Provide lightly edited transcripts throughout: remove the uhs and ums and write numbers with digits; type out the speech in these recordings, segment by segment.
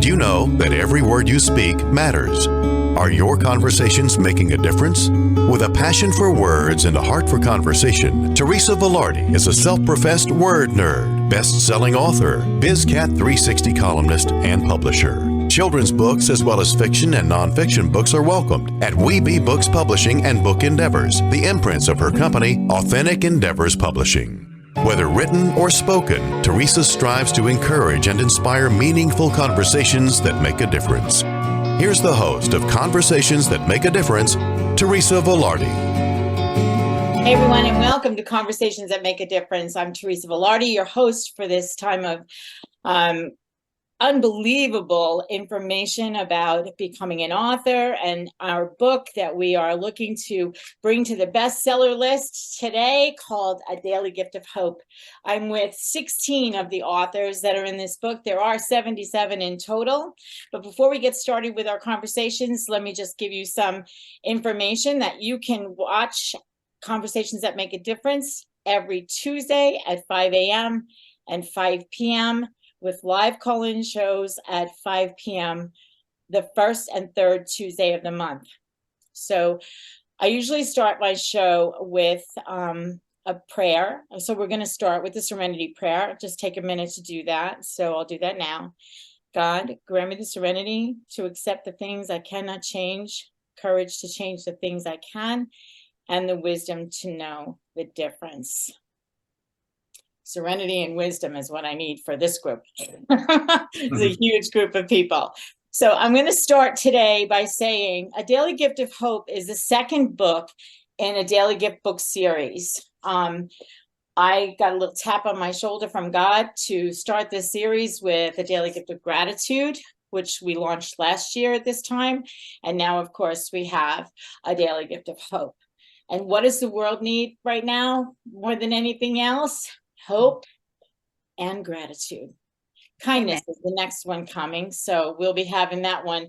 you know that every word you speak matters? Are your conversations making a difference? With a passion for words and a heart for conversation, Teresa Velardi is a self-professed word nerd, best-selling author, BizCat 360 columnist, and publisher. Children's books as well as fiction and nonfiction books are welcomed at We Be Books Publishing and Book Endeavors, the imprints of her company, Authentic Endeavors Publishing. Whether written or spoken, Teresa strives to encourage and inspire meaningful conversations that make a difference. Here's the host of Conversations That Make a Difference, Teresa Velardi. Hey everyone, and welcome to Conversations That Make a Difference. I'm Teresa Velardi, your host for this time of unbelievable information about becoming an author and our book that we are looking to bring to the bestseller list today, called A Daily Gift of Hope. I'm with 16 of the authors that are in this book. There are 77 in total. But before we get started with our conversations, let me just give you some information that you can watch Conversations That Make a Difference every Tuesday at 5 a.m. and 5 p.m. with live call-in shows at 5 p.m. the first and third Tuesday of the month. So I usually start my show with a prayer. So we're going to start with the Serenity Prayer. Just take a minute to do that. So I'll do that now. God, grant me the serenity to accept the things I cannot change, courage to change the things I can, and the wisdom to know the difference. Serenity and wisdom is what I need for this group. It's a huge group of people. So I'm going to start today by saying A Daily Gift of Hope is the second book in a Daily Gift book series. I got a little tap on my shoulder from God to start this series with A Daily Gift of Gratitude, which we launched last year at this time. And now, of course, we have A Daily Gift of Hope. And what does the world need right now more than anything else? Hope and gratitude. Kindness is the next one coming. So we'll be having that one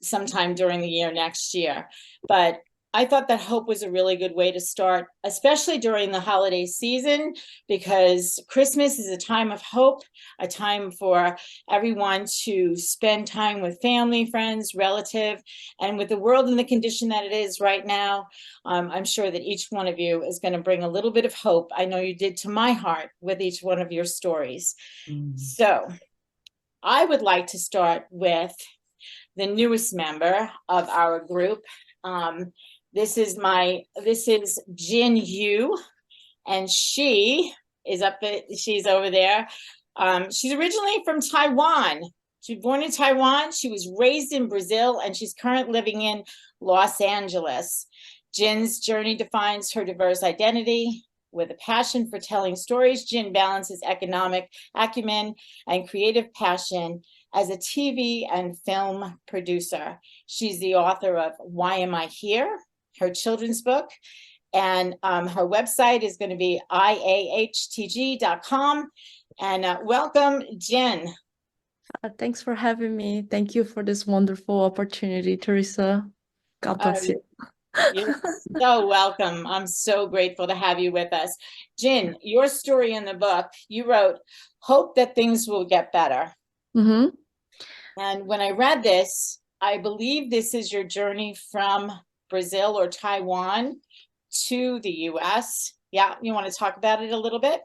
sometime during the year next year. But I thought that hope was a really good way to start, especially during the holiday season, because Christmas is a time of hope, a time for everyone to spend time with family, friends, relative, and with the world in the condition that it is right now, I'm sure that each one of you is going to bring a little bit of hope. I know you did to my heart with each one of your stories. So I would like to start with the newest member of our group. This is Jin Yu, and she's over there. She's originally from Taiwan. She was born in Taiwan. She was raised in Brazil, and she's currently living in Los Angeles. Jin's journey defines her diverse identity. With a passion for telling stories, Jin balances economic acumen and creative passion as a TV and film producer. She's the author of Why Am I Here?, her children's book, and her website is going to be iahtg.com. And welcome, Jen. Thanks for having me. Thank you for this wonderful opportunity, Teresa. God bless you. You're so welcome. I'm so grateful to have you with us. Jen, your story in the book, you wrote, hope that things will get better. Mm-hmm. And when I read this, I believe this is your journey from Brazil or Taiwan to the US. Yeah, you want to talk about it a little bit?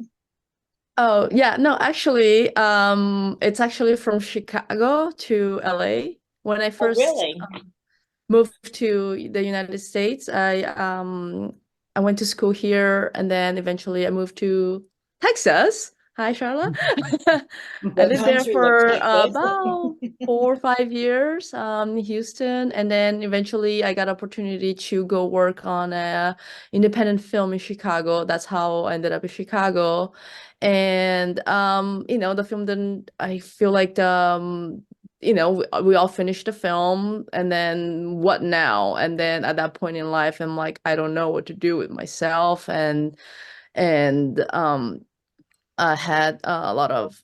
Oh, yeah. No, actually, it's actually from Chicago to LA. When I first moved to the United States, I went to school here, and then eventually I moved to Texas. Hi, Charlotte. I lived there for about 4 or 5 years in Houston, and then eventually I got opportunity to go work on a independent film in Chicago. That's how I ended up in Chicago. And the film didn't, I feel like we all finished the film, and then what now? And then at that point in life, I'm like, I don't know what to do with myself, and I had a lot of,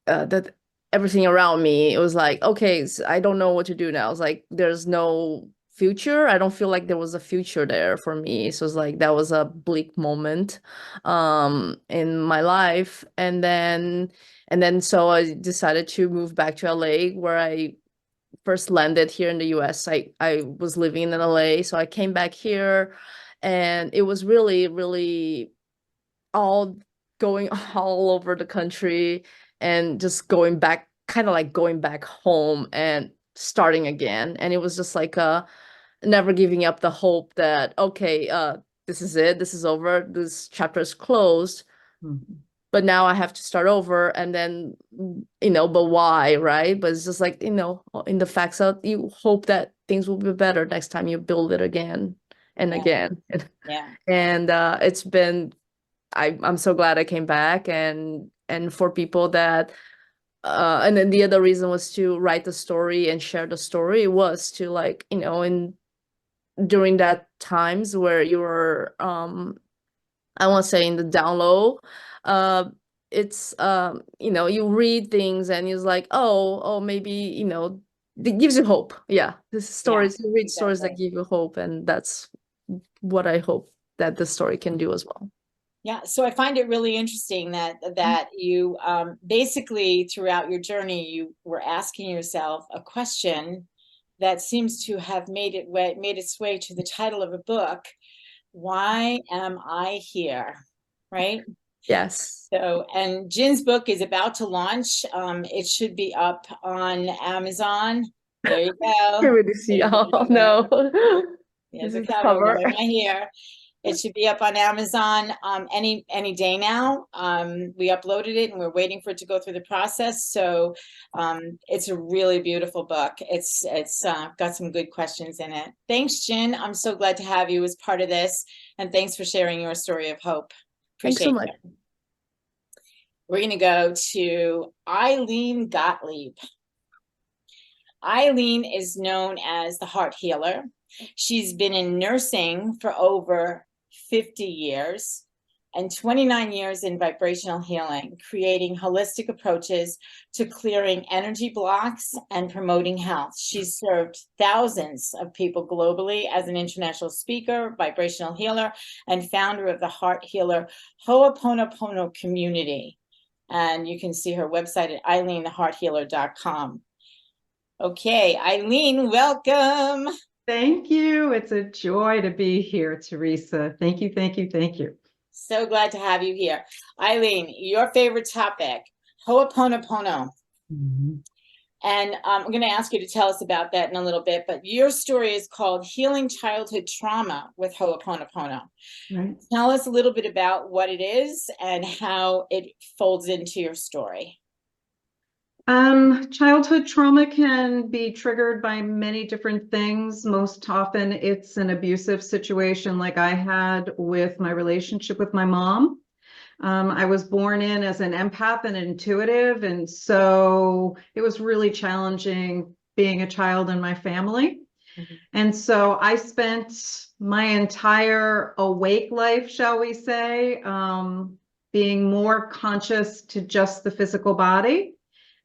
that everything around me. It was like, okay, so I don't know what to do now. I was like, there's no future. I don't feel like there was a future there for me. So it's like, that was a bleak moment in my life. And then And then so I decided to move back to LA, where I first landed here in the US. I was living in LA, so I came back here, and it was really, really all going all over the country and just going back, kind of like going back home and starting again. And it was just like never giving up the hope that, okay, this is it, this is over, this chapter is closed. But now I have to start over, and then, but why, right? But it's just like, in the facts of, you hope that things will be better next time you build it again and again. Yeah. And it's been, I'm so glad I came back, and for people that, and then the other reason was to write the story and share the story, was to, like, during that times where you were, I won't say in the down low, it's you read things and it's like, oh, maybe, it gives you hope. Yeah, this stories, you read stories that give you hope, and that's what I hope that the story can do as well. Yeah, so I find it really interesting that you basically throughout your journey, you were asking yourself a question that seems to have made its way to the title of a book. Why am I here? Right? Yes. So, and Jin's book is about to launch. It should be up on Amazon. There you go. I really see. Oh no. There's a cover. Why am I here? It should be up on Amazon any day now. We uploaded it and we're waiting for it to go through the process. So it's a really beautiful book. It's got some good questions in it. Thanks, Jin. I'm so glad to have you as part of this. And thanks for sharing your story of hope. Thanks so much. We're going to go to Eileen Gottlieb. Eileen is known as the heart healer. She's been in nursing for over 50 years and 29 years in vibrational healing, creating holistic approaches to clearing energy blocks and promoting health. She's served thousands of people globally as an international speaker, vibrational healer, and founder of the Heart Healer Ho'oponopono community. And you can see her website at eileenthehearthealer.com. Okay, Eileen, welcome. Thank you. It's a joy to be here, Teresa. Thank you, thank you, thank you. So glad to have you here. Eileen, your favorite topic, Ho'oponopono. And I'm going to ask you to tell us about that in a little bit, but your story is called Healing Childhood Trauma with Ho'oponopono. Right. Tell us a little bit about what it is and how it folds into your story. Childhood trauma can be triggered by many different things. Most often it's an abusive situation like I had with my relationship with my mom. I was born in as an empath and intuitive, and so it was really challenging being a child in my family. And so I spent my entire awake life, shall we say, being more conscious to just the physical body,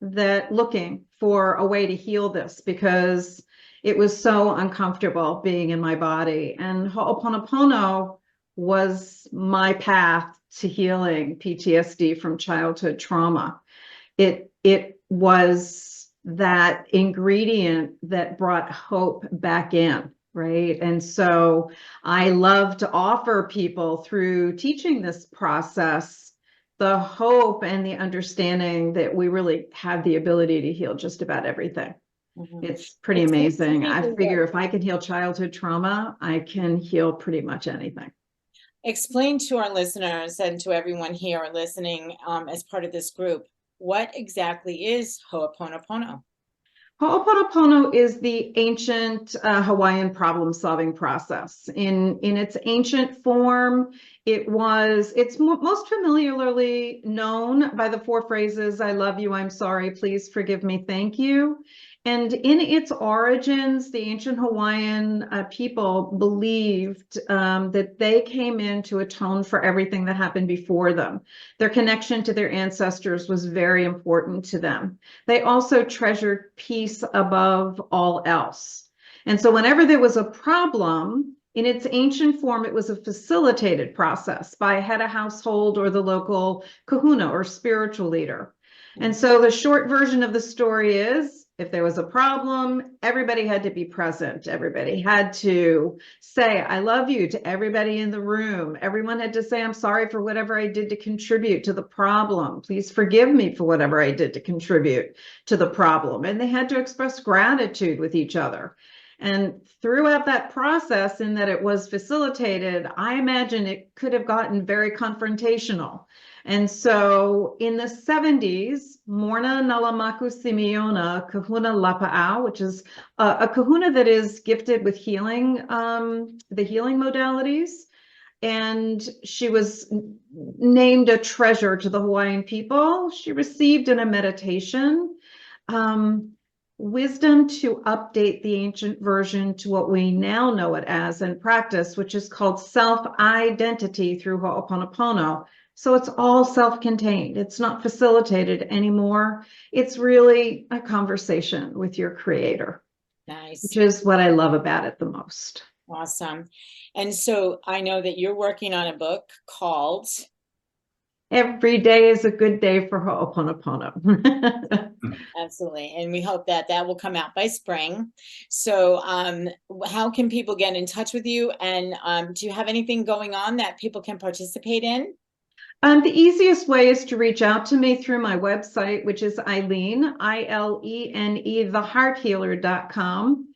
that looking for a way to heal this because it was so uncomfortable being in my body. And Ho'oponopono was my path to healing PTSD from childhood trauma. It was that ingredient that brought hope back in, right? And so I love to offer people through teaching this process the hope and the understanding that we really have the ability to heal just about everything. It's pretty amazing. I figure if I can heal childhood trauma, I can heal pretty much anything. Explain to our listeners and to everyone here listening as part of this group, what exactly is Ho'oponopono? Ho'oponopono is the ancient Hawaiian problem-solving process. In its ancient form, it's most familiarly known by the 4 phrases, I love you, I'm sorry, please forgive me, thank you. And in its origins, the ancient Hawaiian people believed that they came in to atone for everything that happened before them. Their connection to their ancestors was very important to them. They also treasured peace above all else. And so whenever there was a problem, in its ancient form, it was a facilitated process by a head of household or the local kahuna or spiritual leader. And so the short version of the story is, if there was a problem, everybody had to be present. Everybody had to say, I love you to everybody in the room. Everyone had to say, I'm sorry for whatever I did to contribute to the problem. Please forgive me for whatever I did to contribute to the problem. And they had to express gratitude with each other. And throughout that process, in that it was facilitated, I imagine it could have gotten very confrontational. And so in the 70s, Morna Nalamaku Simeona Kahuna Lapa'au, which is a kahuna that is gifted with healing, the healing modalities. And she was named a treasure to the Hawaiian people. She received in a meditation wisdom to update the ancient version to what we now know it as in practice, which is called self-identity through Ho'oponopono. So it's all self-contained. It's not facilitated anymore. It's really a conversation with your creator. Nice. Which is what I love about it the most. Awesome. And so I know that you're working on a book called Every Day is a Good Day for Ho'oponopono. Absolutely. And we hope that that will come out by spring. So how can people get in touch with you? And do you have anything going on that people can participate in? The easiest way is to reach out to me through my website, which is Ilene, I-L-E-N-E, thehearthealer.com.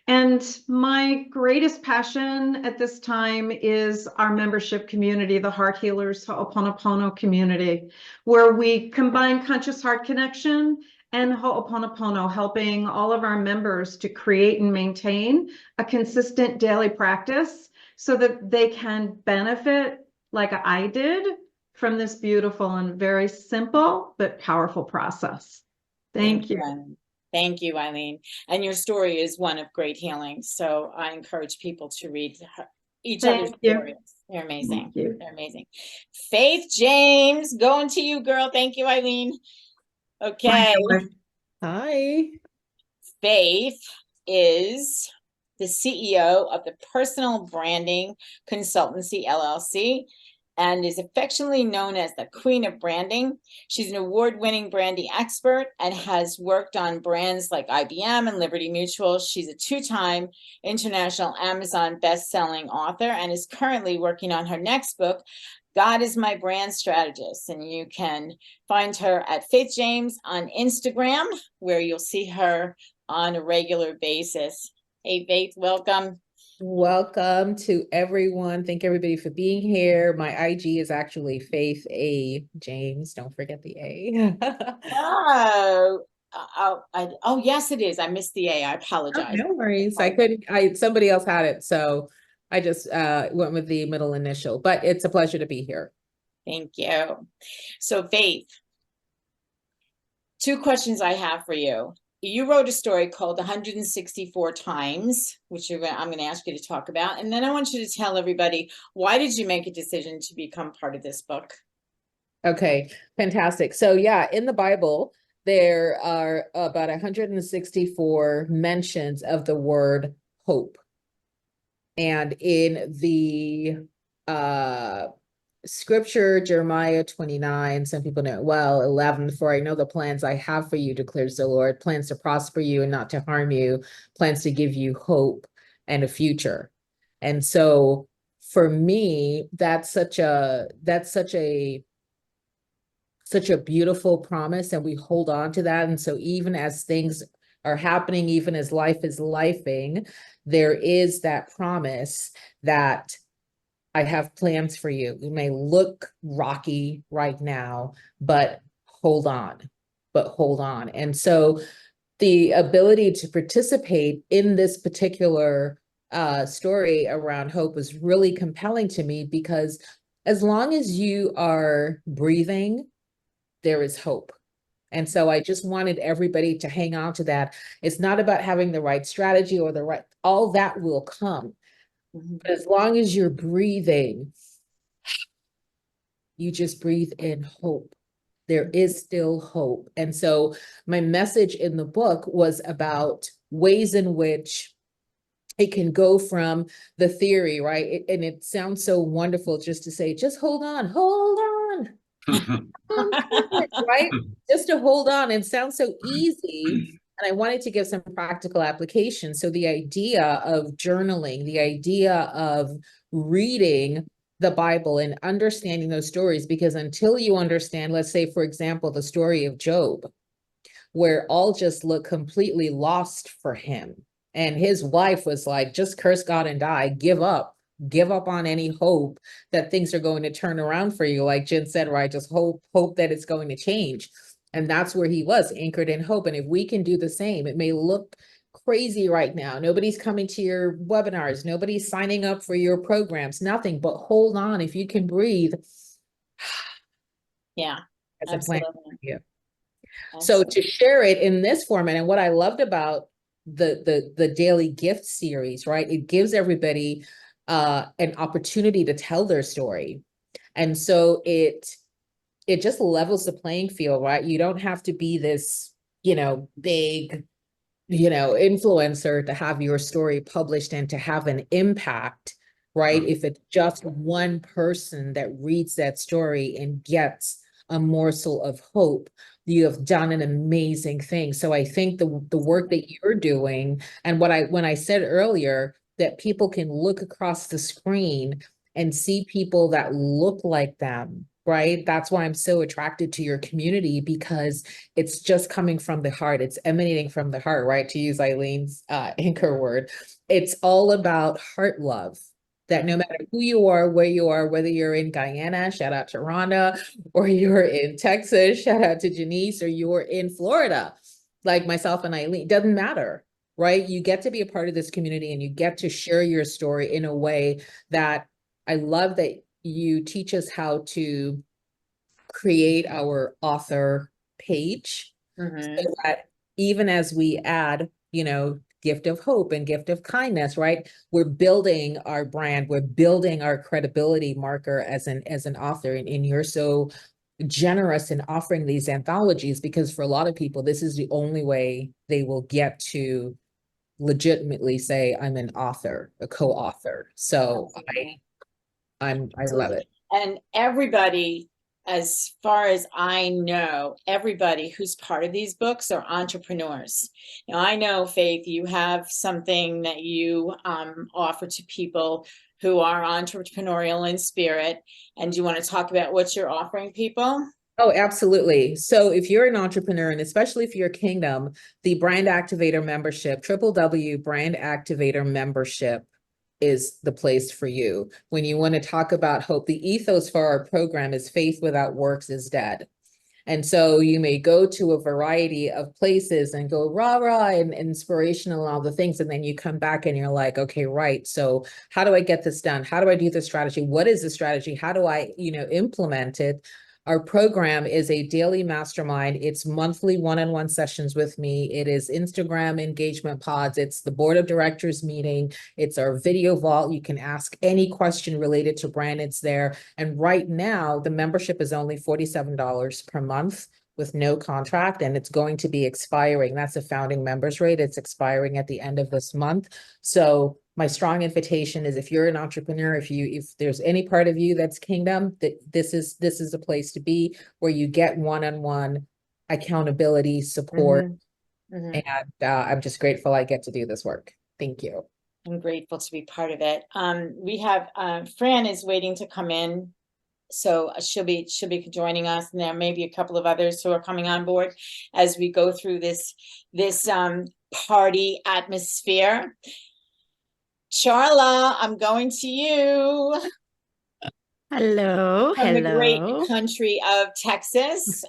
And my greatest passion at this time is our membership community, the Heart Healers Ho'oponopono community, where we combine conscious heart connection and Ho'oponopono, helping all of our members to create and maintain a consistent daily practice so that they can benefit, like I did, from this beautiful and very simple but powerful process. Thank you. Thank you, Eileen. And your story is one of great healing. So I encourage people to read each other's stories. They're amazing. They're amazing. Faith James, going to you, girl. Thank you, Eileen. Okay. Hi. Faith is the CEO of the Personal Branding Consultancy, LLC, and is affectionately known as the Queen of Branding. She's an award-winning branding expert and has worked on brands like IBM and Liberty Mutual. She's a two-time international Amazon best-selling author and is currently working on her next book, God is My Brand Strategist. And you can find her at Faith James on Instagram, where you'll see her on a regular basis. Hey, Faith, welcome. Welcome to everyone. Thank everybody for being here. My IG is actually Faith A. James. Don't forget the A. Oh, yes, it is. I missed the A. I apologize. Oh, no worries. Somebody else had it, so I just went with the middle initial, but it's a pleasure to be here. Thank you. So Faith, two questions I have for you. You wrote a story called 164 Times, which I'm going to ask you to talk about. And then I want you to tell everybody, why did you make a decision to become part of this book? Okay, fantastic. So yeah, in the Bible, there are about 164 mentions of the word hope. And in the scripture, Jeremiah 29, some people know it well, 11, for I know the plans I have for you, declares the Lord, plans to prosper you and not to harm you, plans to give you hope and a future. And so for me, that's such a beautiful promise, and we hold on to that. And so even as things are happening, even as life is lifing, there is that promise that I have plans for you. It may look rocky right now, but hold on. And so the ability to participate in this particular story around hope was really compelling to me, because as long as you are breathing, there is hope. And so I just wanted everybody to hang on to that. It's not about having the right strategy or all that will come. But as long as you're breathing, you just breathe in hope. There is still hope. And so my message in the book was about ways in which it can go from the theory, right? And it sounds so wonderful just to say, just hold on, Right? Just to hold on. It sounds so easy. And I wanted to give some practical application. So the idea of journaling, the idea of reading the Bible and understanding those stories, because until you understand, let's say, for example, the story of Job, where all just looked completely lost for him. And his wife was like, just curse God and die, give up on any hope that things are going to turn around for you. Like Jen said, right? Just hope that it's going to change. And that's where he was, anchored in hope. And if we can do the same, it may look crazy right now. Nobody's coming to your webinars. Nobody's signing up for your programs, nothing, but hold on. If you can breathe. Yeah, as a plan absolutely. for you. So Absolutely. to share it in this format, and what I loved about the daily gift series, right? It gives everybody an opportunity to tell their story. And so it just levels the playing field, right? You don't have to be this, big, influencer to have your story published and to have an impact, right? If it's just one person that reads that story and gets a morsel of hope, you have done an amazing thing. So I think the work that you're doing, and when I said earlier that people can look across the screen and see people that look like them, right? That's why I'm so attracted to your community, because it's just coming from the heart. It's emanating from the heart, right? To use Eileen's anchor word, it's all about heart love. That no matter who you are, where you are, whether you're in Guyana, shout out to Rhonda, or you're in Texas, shout out to Janice, or you're in Florida, like myself and Eileen, doesn't matter, right? You get to be a part of this community and you get to share your story in a way that I love that you teach us how to create our author page, so that even as we add, gift of hope and gift of kindness, right? We're building our brand, we're building our credibility marker as an author. And you're so generous in offering these anthologies, because for a lot of people, this is the only way they will get to legitimately say, I'm an author, a co-author. So I love it. And everybody, as far as I know, everybody who's part of these books are entrepreneurs. Now, I know, Faith, you have something that you offer to people who are entrepreneurial in spirit. And do you want to talk about what you're offering people? Oh, absolutely. So if you're an entrepreneur, and especially if you're Kingdom, the Brand Activator membership, Brand Activator membership is the place for you. When you want to talk about hope, the ethos for our program is faith without works is dead. And so you may go to a variety of places and go rah, rah, and inspirational and all the things. And then you come back and you're like, okay, right. So how do I get this done? How do I do the strategy? What is the strategy? How do I, implement it? Our program is a daily mastermind. It's monthly one-on-one sessions with me. It is Instagram engagement pods. It's the board of directors meeting. It's our video vault. You can ask any question related to brand. It's there. And right now, the membership is only $47 per month with no contract, and it's going to be expiring. That's a founding members rate. It's expiring at the end of this month. So my strong invitation is, if you're an entrepreneur, if there's any part of you that's Kingdom, that this is a place to be, where you get one-on-one accountability, support. And I'm just grateful I get to do this work. Thank you. I'm grateful to be part of it. We have Fran is waiting to come in, so she'll be joining us, and there may be a couple of others who are coming on board as we go through this party atmosphere. Charla, I'm going to you. Hello. From the great country of Texas.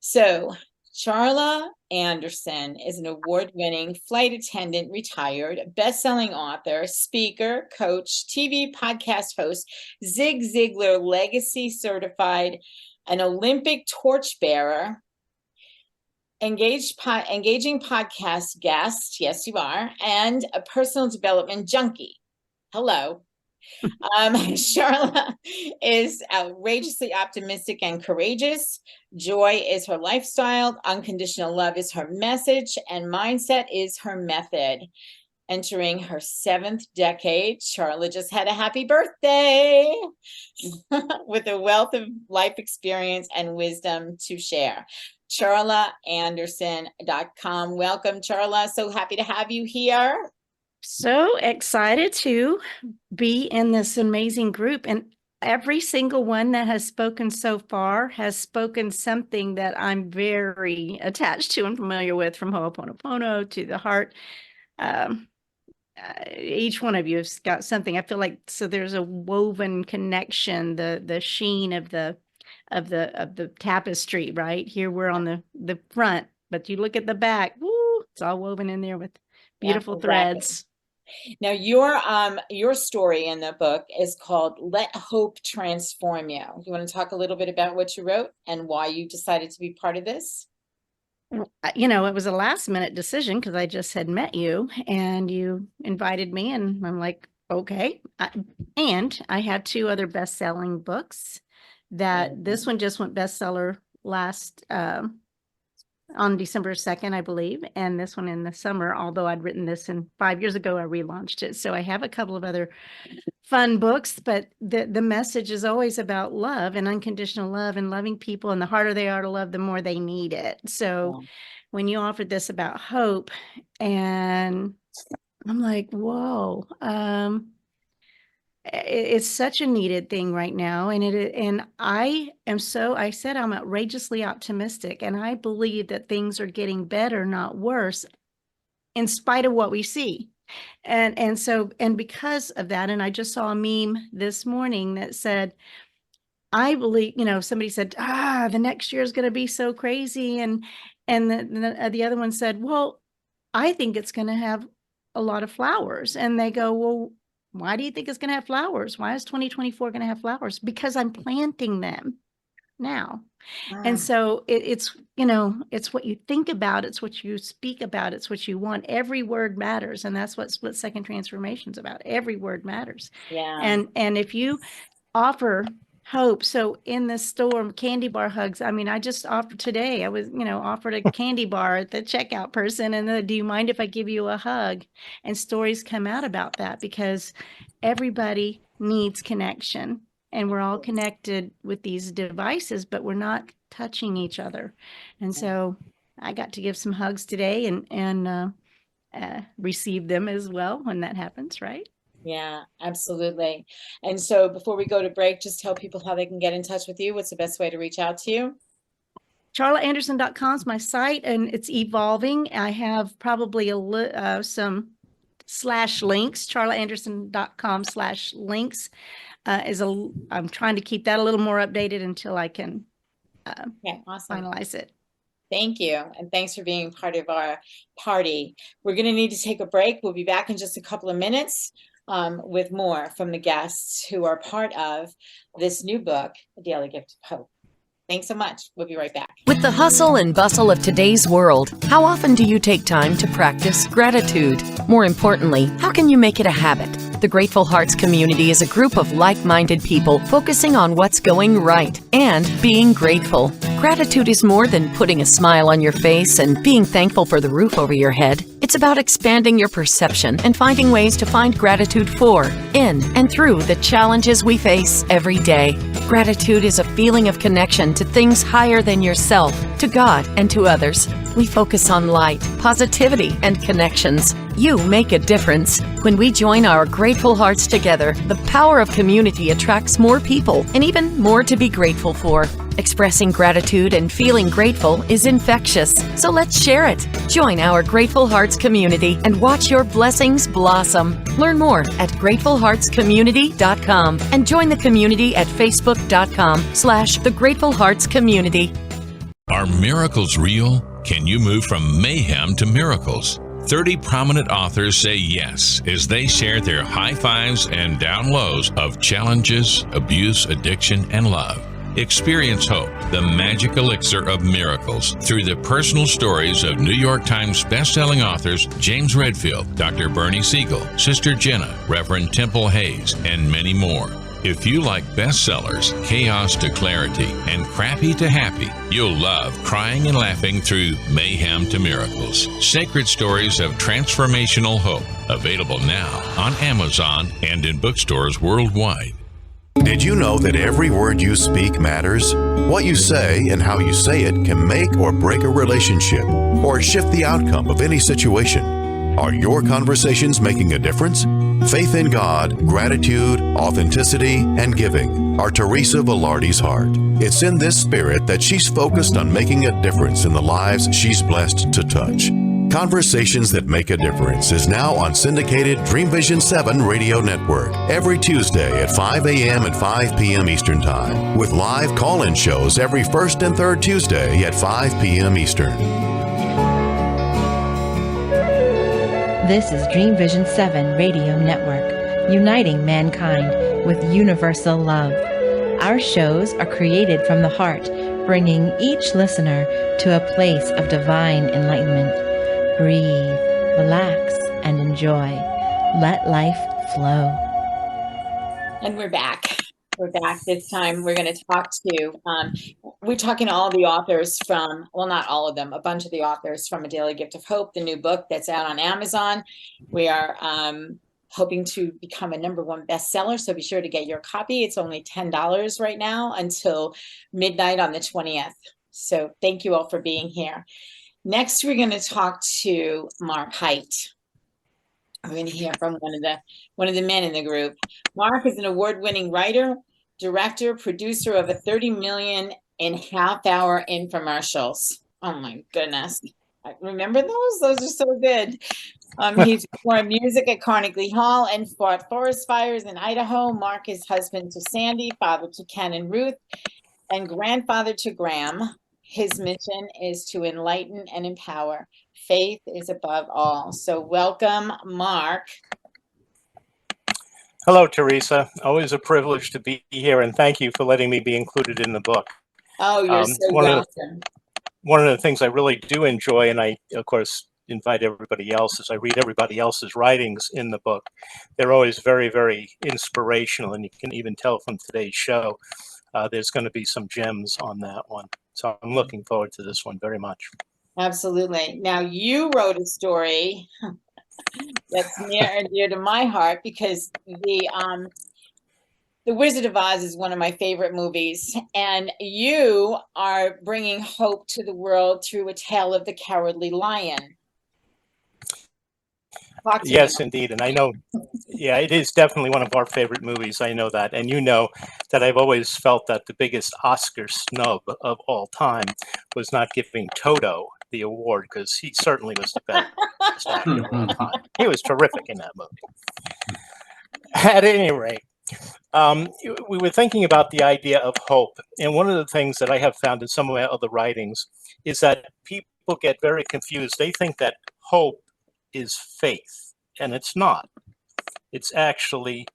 So Charla Anderson is an award-winning flight attendant, retired, best-selling author, speaker, coach, TV podcast host, Zig Ziglar legacy certified, an Olympic torchbearer, engaging podcast guest, yes you are, and a personal development junkie. Hello. Charla is outrageously optimistic and courageous. Joy is her lifestyle. Unconditional love is her message, and mindset is her method. entering her 7th decade. Charla just had a happy birthday with a wealth of life experience and wisdom to share. CharlaAnderson.com. Welcome, Charla. So happy to have you here. So excited to be in this amazing group. And every single one that has spoken so far has spoken something that I'm very attached to and familiar with, from Ho'oponopono to the heart. Each one of you has got something. I feel like, so there's a woven connection, the sheen of the tapestry, right? Here we're on the front, but you look at the back, woo, it's all woven in there with beautiful threads. Now, your story in the book is called Let Hope Transform You. You want to talk a little bit about what you wrote and why you decided to be part of this? You know, it was a last minute decision because I just had met you and you invited me, and I'm like, okay. And I had 2 other best-selling books that this one just went bestseller last on December 2nd, I believe, and this one in the summer, although I'd written this 5 years ago, I relaunched it. So I have a couple of other fun books, but the message is always about love and unconditional love and loving people, and the harder they are to love, the more they need it. So when you offered this about hope, and I'm like, whoa, it's such a needed thing right now. And I said I'm outrageously optimistic, and I believe that things are getting better, not worse, in spite of what we see. And so because of that, and I just saw a meme this morning that said, I believe, you know, somebody said, the next year is going to be so crazy. And the other one said, well, I think it's going to have a lot of flowers. And they go, well, why do you think it's going to have flowers? Why is 2024 going to have flowers? Because I'm planting them now. And so it's, you know, it's what you think about, it's what you speak about, it's what you want. Every word matters. And that's what Split Second Transformation is about. Every word matters. Yeah. And if you offer hope, so in the store, candy bar hugs, I mean, I just offered today, I was, you know, offered a candy bar at the checkout person, and do you mind if I give you a hug? And stories come out about that, because everybody needs connection. And we're all connected with these devices, but we're not touching each other. And so I got to give some hugs today and receive them as well when that happens, right? Yeah, absolutely. And so before we go to break, just tell people how they can get in touch with you. What's the best way to reach out to you? CharlaAnderson.com is my site, and it's evolving. I have probably some /links. CharlaAnderson.com/links. I'm trying to keep that a little more updated until I can finalize it. Thank you. And thanks for being part of our party. We're going to need to take a break. We'll be back in just a couple of minutes with more from the guests who are part of this new book, A Daily Gift of Hope. Thanks so much. We'll be right back. With the hustle and bustle of today's world, how often do you take time to practice gratitude? More importantly, how can you make it a habit? The Grateful Hearts community is a group of like-minded people focusing on what's going right and being grateful. Gratitude is more than putting a smile on your face and being thankful for the roof over your head. It's about expanding your perception and finding ways to find gratitude for, in, and through the challenges we face every day. Gratitude is a feeling of connection to things higher than yourself, to God, and to others. We focus on light, positivity, and connections. You make a difference. When we join our grateful hearts together, the power of community attracts more people and even more to be grateful for. Expressing gratitude and feeling grateful is infectious, so let's share it. Join our Grateful Hearts community and watch your blessings blossom. Learn more at gratefulheartscommunity.com and join the community at facebook.com/The Grateful Hearts Community. Are miracles real? Can you move from mayhem to miracles? 30 prominent authors say yes as they share their high fives and down lows of challenges, abuse, addiction, and love. Experience hope, the magic elixir of miracles, through the personal stories of New York Times bestselling authors James Redfield, Dr. Bernie Siegel, Sister Jenna, Reverend Temple Hayes, and many more. If you like bestsellers, chaos to clarity, and crappy to happy, you'll love Crying and Laughing Through Mayhem to Miracles. Sacred Stories of Transformational Hope. Available now on Amazon and in bookstores worldwide. Did you know that every word you speak matters? What you say and how you say it can make or break a relationship or shift the outcome of any situation. Are your conversations making a difference? Faith in God, gratitude, authenticity, and giving are Teresa Velardi's heart. It's in this spirit that she's focused on making a difference in the lives she's blessed to touch. Conversations That Make a Difference is now on syndicated Dreamvisions 7 radio network every Tuesday at 5 a.m. and 5 p.m. Eastern Time, with live call-in shows every first and third Tuesday at 5 p.m. Eastern. This is Dreamvisions 7 Radio Network, uniting mankind with universal love. Our shows are created from the heart, bringing each listener to a place of divine enlightenment. Breathe, relax, and enjoy. Let life flow. And we're back. We're back. This time we're going to talk to, we're talking to all the authors from, well, not all of them, a bunch of the authors from A Daily Gift of Hope, the new book that's out on Amazon. We are hoping to become a #1 bestseller, so be sure to get your copy. It's only $10 right now until midnight on the 20th. So thank you all for being here. Next, we're going to talk to Mark Heidt. We're going to hear from one of the men in the group. Mark is an award-winning writer, director, producer of a 30 million in half-hour infomercials. Oh my goodness. Remember those? Those are so good. He's performed music at Carnegie Hall and fought forest fires in Idaho. Mark is husband to Sandy, father to Ken and Ruth, and grandfather to Graham. His mission is to enlighten and empower. Faith is above all. So welcome, Mark. Hello, Teresa. Always a privilege to be here, and thank you for letting me be included in the book. Oh, you're so welcome. One of the things I really do enjoy, and I, of course, invite everybody else as I read everybody else's writings in the book. They're always very, very inspirational, and you can even tell from today's show, there's going to be some gems on that one. So I'm looking forward to this one very much. Absolutely. Now, you wrote a story that's near and dear to my heart because The Wizard of Oz is one of my favorite movies, and you are bringing hope to the world through A Tale of the Cowardly Lion. Yes, indeed. And I know, yeah, it is definitely one of our favorite movies. I know that. And you know that I've always felt that the biggest Oscar snub of all time was not giving Toto the award, because he certainly was the best actor of all time. He was terrific in that movie. At any rate, we were thinking about the idea of hope. And one of the things that I have found in some of my other writings is that people get very confused. They think that hope is faith, and it's not. It's actually,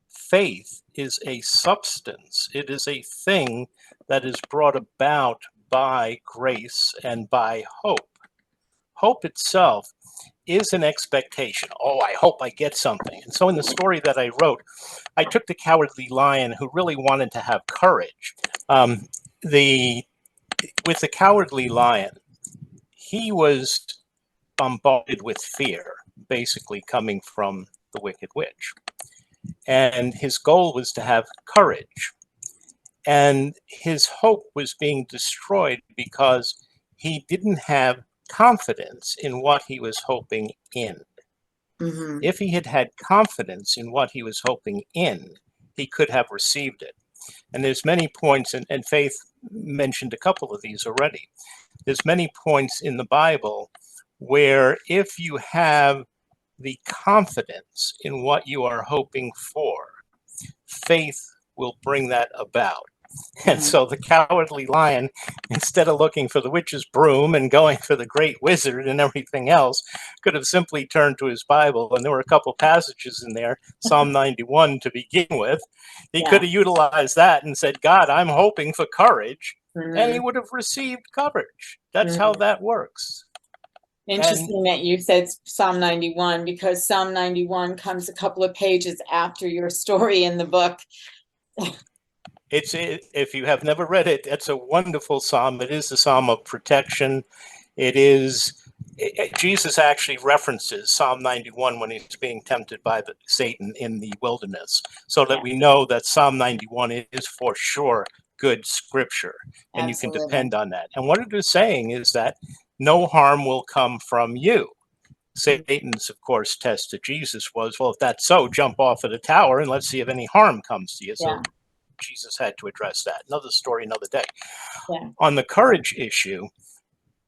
faith is a substance. It is a thing that is brought about by grace and by hope. Hope itself is an expectation. Oh, I hope I get something. And so in the story that I wrote, I took the Cowardly Lion who really wanted to have courage. With the Cowardly Lion, he was bombarded with fear, basically coming from the Wicked Witch. And his goal was to have courage. And his hope was being destroyed because he didn't have confidence in what he was hoping in. Mm-hmm. If he had had confidence in what he was hoping in, he could have received it. And there's many points, and Faith mentioned a couple of these already. There's many points in the Bible where if you have the confidence in what you are hoping for, faith will bring that about. And so the Cowardly Lion, instead of looking for the witch's broom and going for the great wizard and everything else, could have simply turned to his Bible. And there were a couple passages in there, Psalm 91 to begin with. He could have utilized that and said, God, I'm hoping for courage. And he would have received courage. That's how that works. Interesting that you said Psalm 91, because Psalm 91 comes a couple of pages after your story in the book. If you have never read it, it's a wonderful psalm. It is a psalm of protection. It is, Jesus actually references Psalm 91 when he's being tempted by Satan in the wilderness, so that we know that Psalm 91 is for sure good scripture, and you can depend on that. And what it is saying is that no harm will come from you. Satan's, of course, test to Jesus was, well, if that's so, jump off of the tower and let's see if any harm comes to you. So Jesus had to address that. Another story, another day. On the courage issue,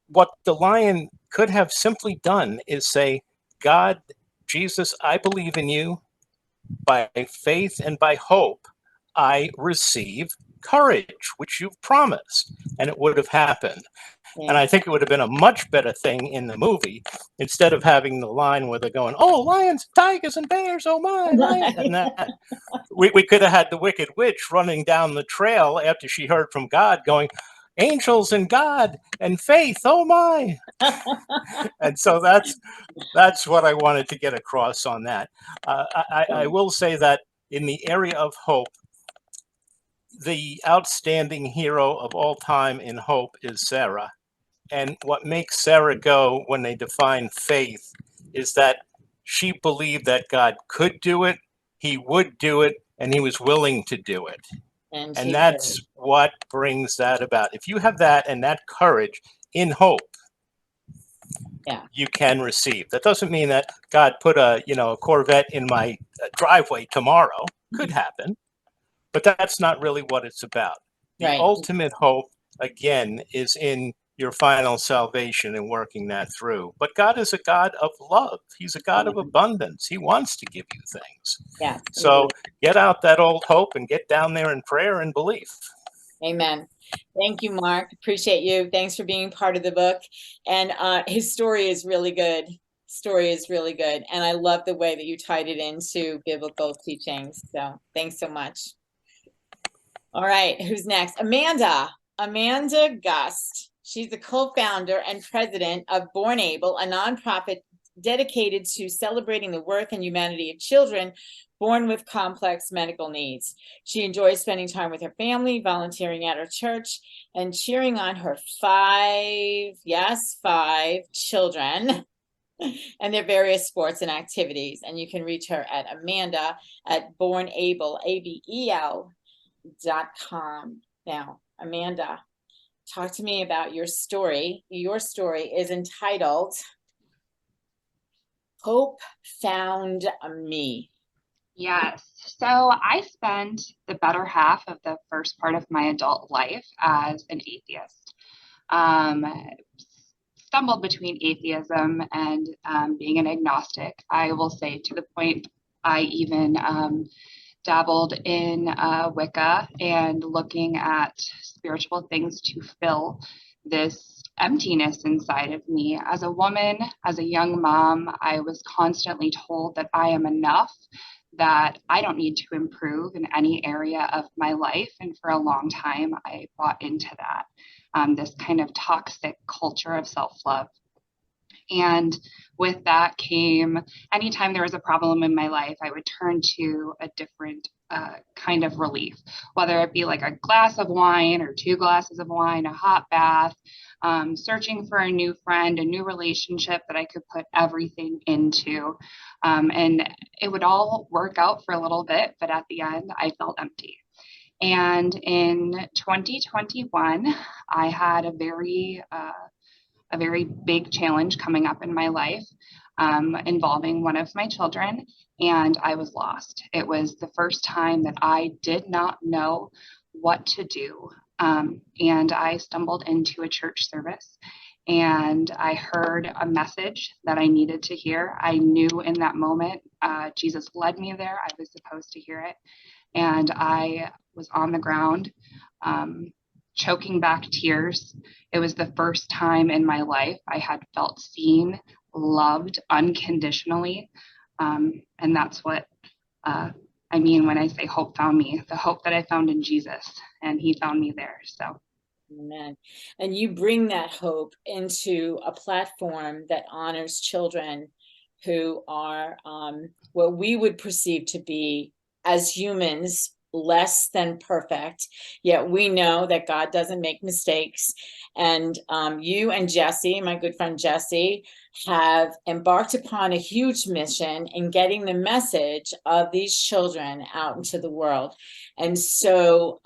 what the lion could have simply done is say, God, Jesus, I believe in you. By faith and by hope, I receive courage, which you've promised. And it would have happened. And I think it would have been a much better thing in the movie, instead of having the line where they're going, oh, lions, tigers, and bears, oh my, lions. And that, we could have had the Wicked Witch running down the trail after she heard from God going, angels and God and faith, oh my. And so that's what I wanted to get across on that. I will say that in the area of hope, the outstanding hero of all time in hope is Sarah. And what makes Sarah go when they define faith is that she believed that God could do it, he would do it, and he was willing to do it. And that's what brings that about. If you have that and that courage in hope, you can receive. That doesn't mean that God put a Corvette in my driveway tomorrow. Could happen, but that's not really what it's about. The ultimate hope, again, is in your final salvation and working that through. But God is a God of love. He's a God of abundance. He wants to give you things. So get out that old hope and get down there in prayer and belief. Amen. Thank you, Mark. Appreciate you. Thanks for being part of the book. And his story is really good. And I love the way that you tied it into biblical teachings. So thanks so much. All right. Who's next? Amanda Gust. She's the co-founder and president of Born Able, a nonprofit dedicated to celebrating the worth and humanity of children born with complex medical needs. She enjoys spending time with her family, volunteering at her church, and cheering on her 5 children and their various sports and activities. And you can reach her at Amanda at bornable, ABEL.com. Now, Amanda, talk to me about your story. Your story is entitled Hope Found Me. Yes. So I spent the better half of the first part of my adult life as an atheist. Stumbled between atheism and being an agnostic, I will say, to the point I even dabbled in Wicca and looking at spiritual things to fill this emptiness inside of me. As a woman, as a young mom, I was constantly told that I am enough, that I don't need to improve in any area of my life. And for a long time, I bought into that, this kind of toxic culture of self-love. And with that came, anytime there was a problem in my life, I would turn to a different kind of relief, whether it be like a glass of wine or 2 glasses of wine, a hot bath, searching for a new friend, a new relationship that I could put everything into. And it would all work out for a little bit, but at the end, I felt empty. And in 2021, I had a very big challenge coming up in my life, involving one of my children, and I was lost. It was the first time that I did not know what to do. And I stumbled into a church service and I heard a message that I needed to hear. I knew in that moment, Jesus led me there. I was supposed to hear it. And I was on the ground, choking back tears. It was the first time in my life I had felt seen, loved unconditionally. And that's what I mean when I say hope found me, the hope that I found in Jesus, and he found me there. So. Amen. And you bring that hope into a platform that honors children who are what we would perceive to be, as humans, less than perfect, yet we know that God doesn't make mistakes. And you and Jesse, my good friend Jesse, have embarked upon a huge mission in getting the message of these children out into the world. And so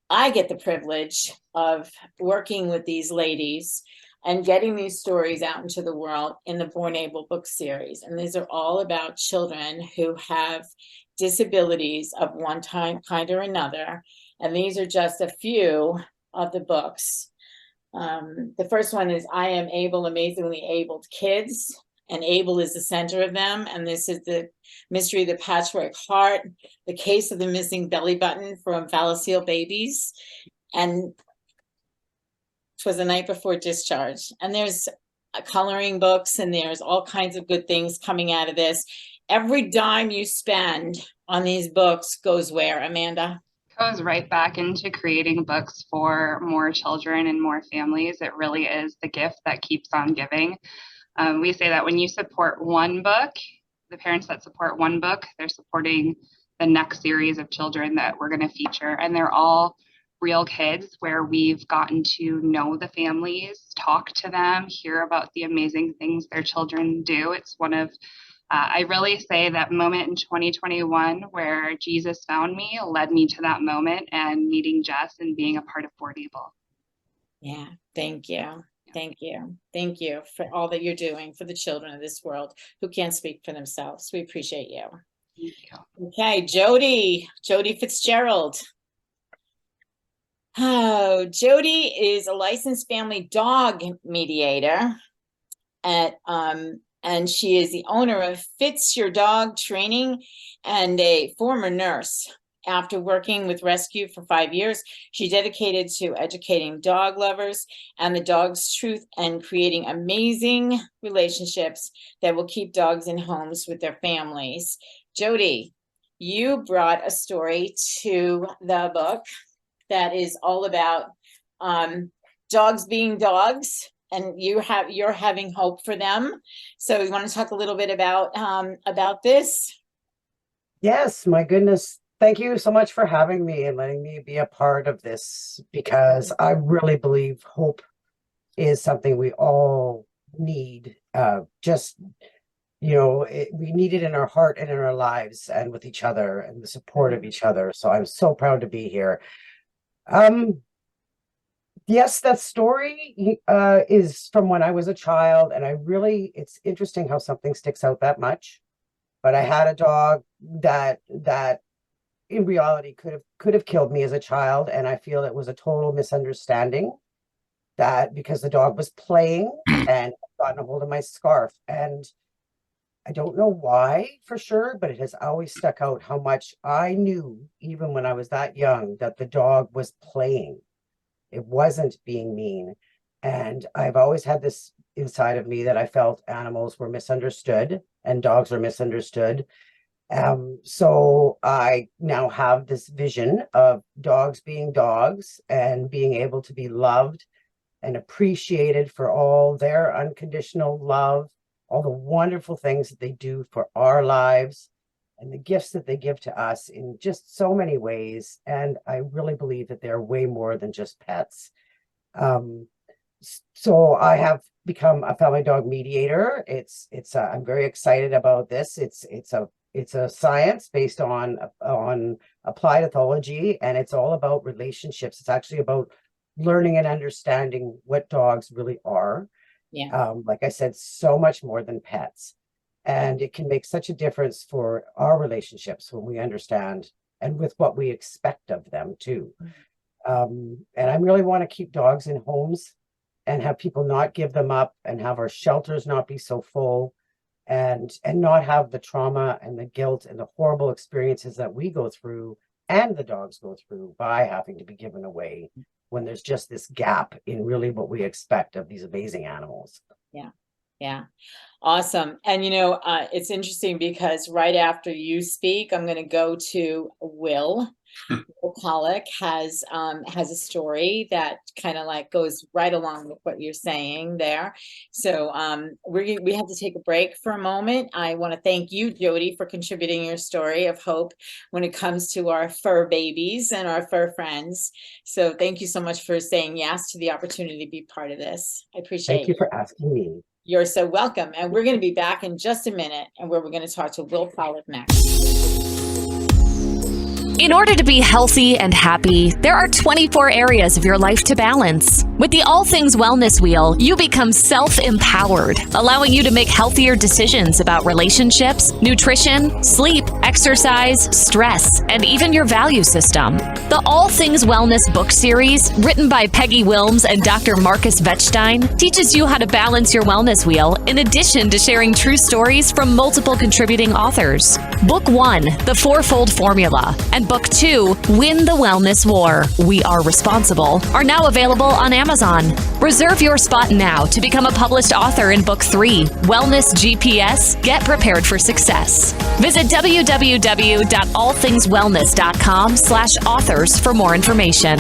I get the privilege of working with these ladies and getting these stories out into the world in the Born Able book series. And these are all about children who have disabilities of one kind or another. And these are just a few of the books. The first one is I Am Able, Amazingly Abled Kids. And Able is the center of them. And this is the mystery of the patchwork heart, the case of the missing belly button from Phalansteal babies. And was the night before discharge. And there's coloring books, and there's all kinds of good things coming out of this. Every dime you spend on these books goes where, Amanda? Goes right back into creating books for more children and more families. It really is the gift that keeps on giving. We say that when you support one book, the parents that support one book, they're supporting the next series of children that we're going to feature. And they're all real kids where we've gotten to know the families, talk to them, hear about the amazing things their children do. It's one of, I really say that moment in 2021 where Jesus found me, led me to that moment and meeting Jess and being a part of Born Able. Yeah, thank you. Thank you. Thank you for all that you're doing for the children of this world who can't speak for themselves. We appreciate you. Thank you. Okay, Jody Fitzgerald. Oh, Jody is a licensed family dog mediator and she is the owner of Fitz Your Dog Training and a former nurse. After working with rescue for 5 years, she dedicated to educating dog lovers and the dog's truth and creating amazing relationships that will keep dogs in homes with their families. Jody, you brought a story to the book that is all about dogs being dogs, and you're having hope for them. So you want to talk a little bit about this? Yes, my goodness. Thank you so much for having me and letting me be a part of this, because I really believe hope is something we all need. We need it in our heart and in our lives and with each other and the support of each other. So I'm so proud to be here. Yes, that story is from when I was a child, and it's interesting how something sticks out that much. But I had a dog that in reality could have killed me as a child, and I feel it was a total misunderstanding, that because the dog was playing and gotten a hold of my scarf. And I don't know why for sure, but it has always stuck out how much I knew, even when I was that young, that the dog was playing. It wasn't being mean. And I've always had this inside of me that I felt animals were misunderstood and dogs are misunderstood. So I now have this vision of dogs being dogs and being able to be loved and appreciated for all their unconditional love, all the wonderful things that they do for our lives and the gifts that they give to us in just so many ways. And I really believe that they're way more than just pets. So I have become a family dog mediator. I'm very excited about this. It's a science based on applied ethology, and it's all about relationships. It's actually about learning and understanding what dogs really are. Yeah. Like I said, so much more than pets. And it can make such a difference for our relationships when we understand and with what we expect of them too. And I really want to keep dogs in homes and have people not give them up and have our shelters not be so full and not have the trauma and the guilt and the horrible experiences that we go through and the dogs go through by having to be given away, when there's just this gap in really what we expect of these amazing animals. Yeah. Awesome. And it's interesting because right after you speak, I'm going to go to Will. Will Pollock has a story that kind of like goes right along with what you're saying there. So we have to take a break for a moment. I want to thank you, Jody, for contributing your story of hope when it comes to our fur babies and our fur friends. So thank you so much for saying yes to the opportunity to be part of this. I appreciate it. Thank you for asking me. You're so welcome. And we're going to be back in just a minute, and where we're going to talk to Will Pollock next. In order to be healthy and happy, there are 24 areas of your life to balance. With the All Things Wellness Wheel, you become self-empowered, allowing you to make healthier decisions about relationships, nutrition, sleep, exercise, stress, and even your value system. The All Things Wellness book series, written by Peggy Wilms and Dr. Marcus Wettstein, teaches you how to balance your wellness wheel in addition to sharing true stories from multiple contributing authors. Book 1, The Fourfold Formula, and Book 2, Win the Wellness War, We Are Responsible, are now available on Amazon. Reserve your spot now to become a published author in Book 3, Wellness GPS, Get Prepared for Success. Visit www.allthingswellness.com/authors for more information.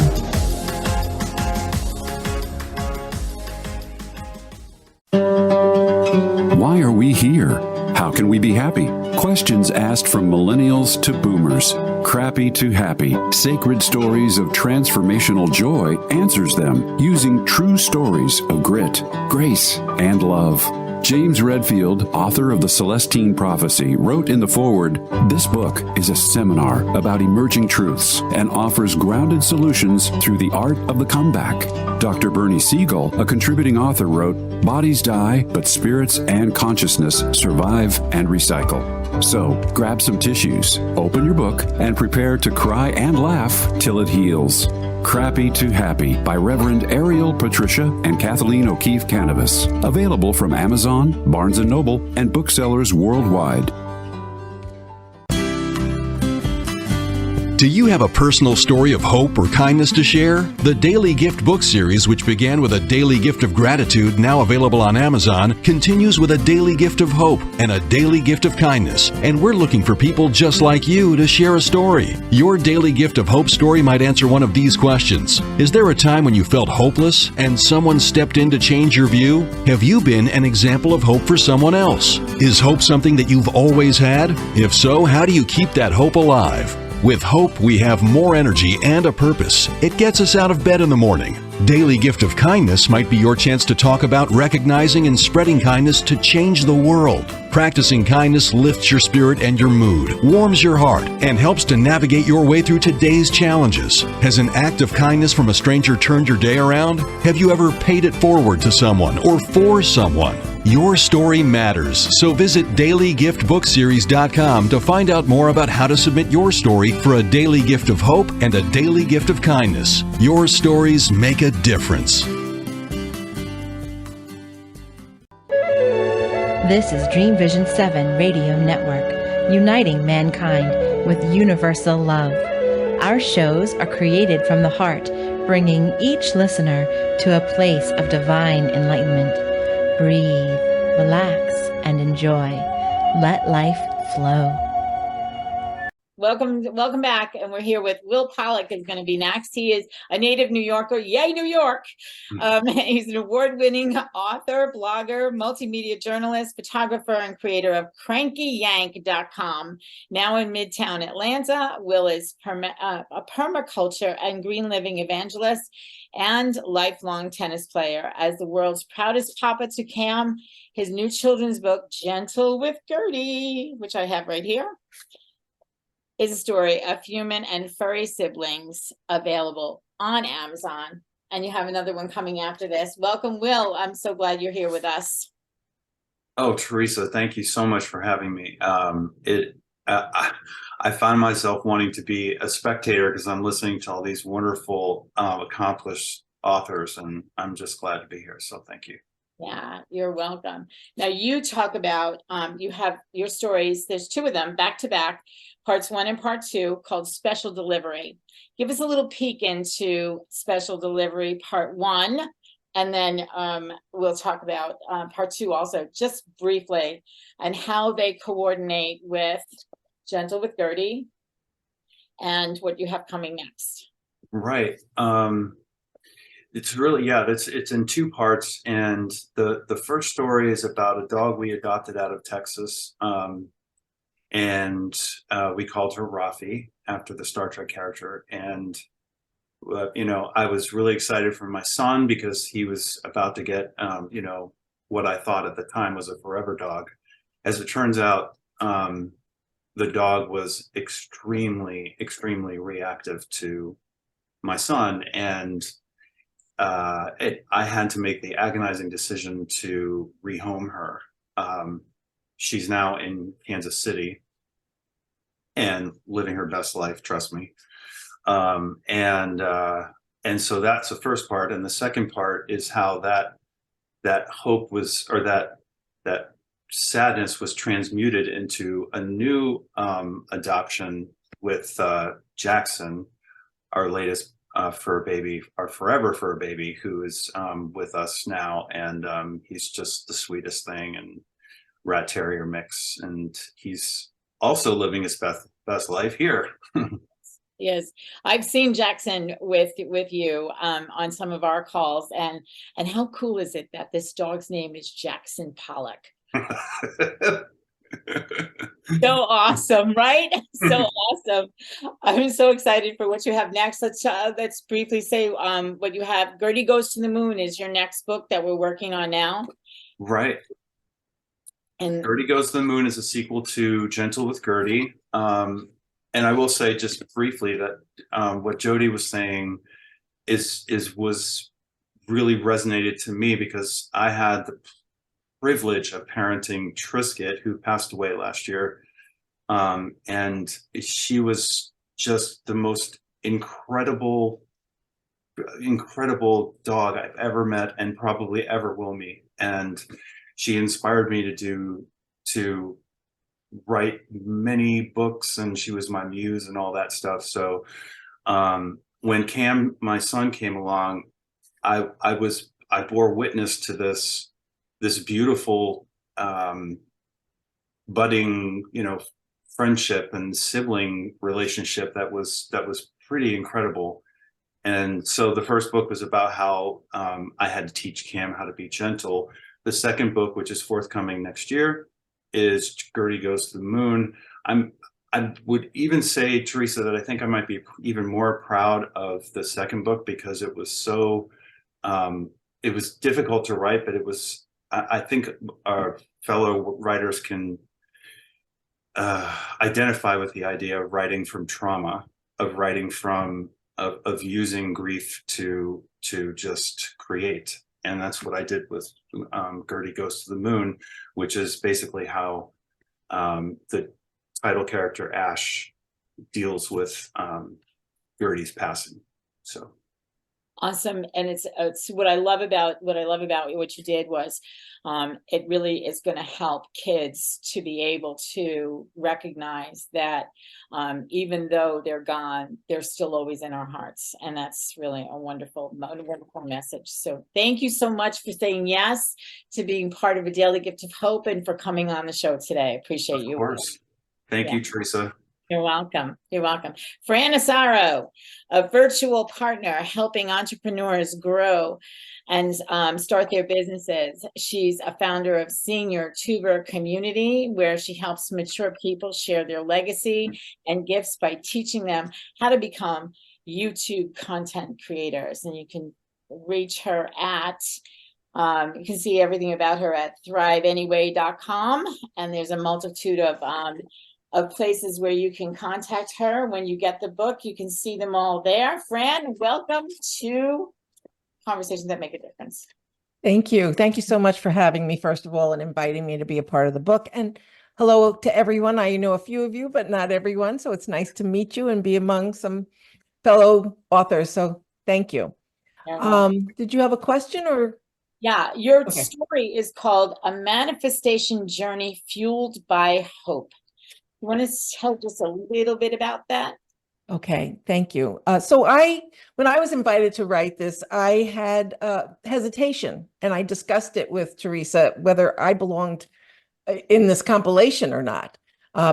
Why are we here? How can we be happy? Questions asked from millennials to boomers. Crappy to happy. Sacred stories of transformational joy answers them using true stories of grit, grace, and love. James Redfield, author of The Celestine Prophecy, wrote in the foreword, "This book is a seminar about emerging truths and offers grounded solutions through the art of the comeback." Dr. Bernie Siegel, a contributing author, wrote, "Bodies die, but spirits and consciousness survive and recycle." So, grab some tissues, open your book, and prepare to cry and laugh till it heals. Crappy to Happy by Reverend Ariel Patricia and Kathleen O'Keefe Cannabis. Available from Amazon, Barnes & Noble, and booksellers worldwide. Do you have a personal story of hope or kindness to share? The Daily Gift book series, which began with a daily gift of gratitude, now available on Amazon, continues with a daily gift of hope and a daily gift of kindness. And we're looking for people just like you to share a story. Your daily gift of hope story might answer one of these questions. Is there a time when you felt hopeless and someone stepped in to change your view? Have you been an example of hope for someone else? Is hope something that you've always had? If so, how do you keep that hope alive? With hope, we have more energy and a purpose. It gets us out of bed in the morning. Daily Gift of Kindness might be your chance to talk about recognizing and spreading kindness to change the world. Practicing kindness lifts your spirit and your mood, warms your heart, and helps to navigate your way through today's challenges. Has an act of kindness from a stranger turned your day around? Have you ever paid it forward to someone or for someone? Your story matters, so visit dailygiftbookseries.com to find out more about how to submit your story for a daily gift of hope and a daily gift of kindness. Your stories make a difference. This is Dreamvision 7 Radio Network, uniting mankind with universal love. Our shows are created from the heart, bringing each listener to a place of divine enlightenment. Breathe, relax, and enjoy. Let life flow. Welcome back, and we're here with Will Pollock is going to be next. He is a native New Yorker. Yay, New York! He's an award-winning author, blogger, multimedia journalist, photographer, and creator of crankyyank.com. Now in Midtown Atlanta, Will is a permaculture and green living evangelist and lifelong tennis player. As the world's proudest papa to Cam, his new children's book, Gentle with Gertie, which I have right here, is a story of human and furry siblings, available on Amazon. And you have another one coming after this. Welcome, Will. I'm so glad you're here with us. Oh, Teresa, thank you so much for having me. I find myself wanting to be a spectator because I'm listening to all these wonderful, accomplished authors, and I'm just glad to be here. So thank you. Yeah, you're welcome. Now you talk about, you have your stories, there's two of them back to back, parts 1 and part 2, called Special Delivery. Give us a little peek into Special Delivery part 1, and then we'll talk about part 2 also, just briefly, and how they coordinate with Gentle with Gertie and what you have coming next. Right. It's really, yeah, it's in two parts. And the first story is about a dog we adopted out of Texas. And we called her Rafi after the Star Trek character. And, you know, I was really excited for my son because he was about to get, you know, what I thought at the time was a forever dog. As it turns out, the dog was extremely reactive to my son. And I had to make the agonizing decision to rehome her. She's now in Kansas City and living her best life, trust me. And so that's the first part. And the second part is how that hope was, or that sadness was transmuted into a new adoption with Jackson, our latest fur baby, our forever fur baby, who is with us now. And he's just the sweetest thing, and rat terrier mix. And he's also living his best life here. Yes, I've seen Jackson with you on some of our calls, and how cool is it that this dog's name is Jackson Pollock? So awesome, right? So awesome. I'm so excited for what you have next. Let's briefly say what you have. Gertie Goes to the Moon is your next book that we're working on now. Right. And Gertie Goes to the Moon is a sequel to Gentle with Gertie. And I will say just briefly that what Jody was saying was really resonated to me, because I had the privilege of parenting Trisket, who passed away last year. And she was just the most incredible dog I've ever met and probably ever will meet. And she inspired me to write many books, and she was my muse and all that stuff. So when Cam, my son, came along, I bore witness to this beautiful budding, you know, friendship and sibling relationship that was pretty incredible. And so the first book was about how I had to teach Cam how to be gentle. The second book, which is forthcoming next year, is Gertie Goes to the Moon. I would even say, Teresa, that I think I might be even more proud of the second book, because it was so, it was difficult to write, but it was, I think our fellow writers can identify with the idea of writing from trauma, of writing from, of using grief to just create. And that's what I did with Gertie Goes to the Moon, which is basically how the title character Ash deals with Gertie's passing. So awesome. And it's what I love about what you did was it really is going to help kids to be able to recognize that even though they're gone, they're still always in our hearts. And that's really a wonderful message. So thank you so much for saying yes to being part of A Daily Gift of Hope and for coming on the show today. Appreciate you. Of course. Thank you, Teresa. You're welcome. You're welcome. Fran Asaro, a virtual partner helping entrepreneurs grow and start their businesses. She's a founder of Senior Tuber Community, where she helps mature people share their legacy and gifts by teaching them how to become YouTube content creators. And you can reach her at, you can see everything about her at thriveanyway.com. And there's a multitude of places where you can contact her. When you get the book, you can see them all there. Fran, welcome to Conversations That Make a Difference. Thank you. Thank you so much for having me, first of all, and inviting me to be a part of the book. And hello to everyone. I know a few of you, but not everyone. So it's nice to meet you and be among some fellow authors. So thank you. Did you have a question or? Yeah, your story is called A Manifestation Journey Fueled by Hope. You want to tell just a little bit about that? Okay, thank you. So when I was invited to write this, I had hesitation, and I discussed it with Teresa, whether I belonged in this compilation or not.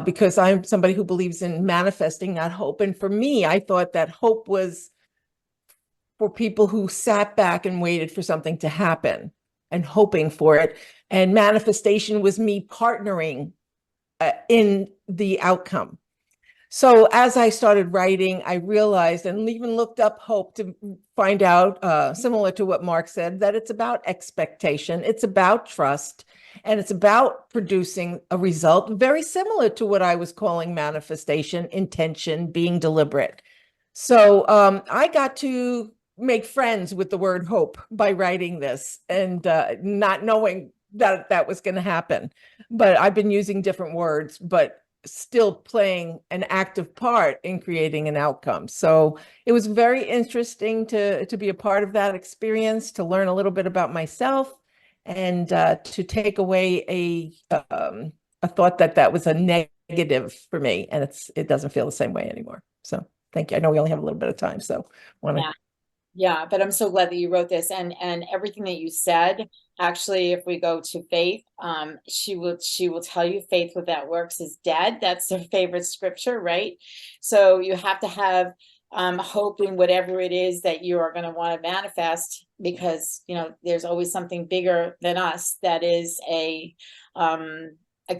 because I'm somebody who believes in manifesting that hope. And for me, I thought that hope was for people who sat back and waited for something to happen and hoping for it. And manifestation was me partnering in the outcome. So as I started writing, I realized and even looked up hope to find out, similar to what Mark said, that it's about expectation, it's about trust, and it's about producing a result very similar to what I was calling manifestation, intention, being deliberate. So I got to make friends with the word hope by writing this and not knowing that that was going to happen. But I've been using different words, but still playing an active part in creating an outcome. So it was very interesting to be a part of that experience, to learn a little bit about myself, and to take away a thought that was a negative for me, and it doesn't feel the same way anymore. So thank you. I know we only have a little bit of time, so want to. Yeah, but I'm so glad that you wrote this, and everything that you said. Actually, if we go to Faith, she will tell you faith without works is dead. That's her favorite scripture, right? So you have to have hope in whatever it is that you are going to want to manifest, because there's always something bigger than us that is a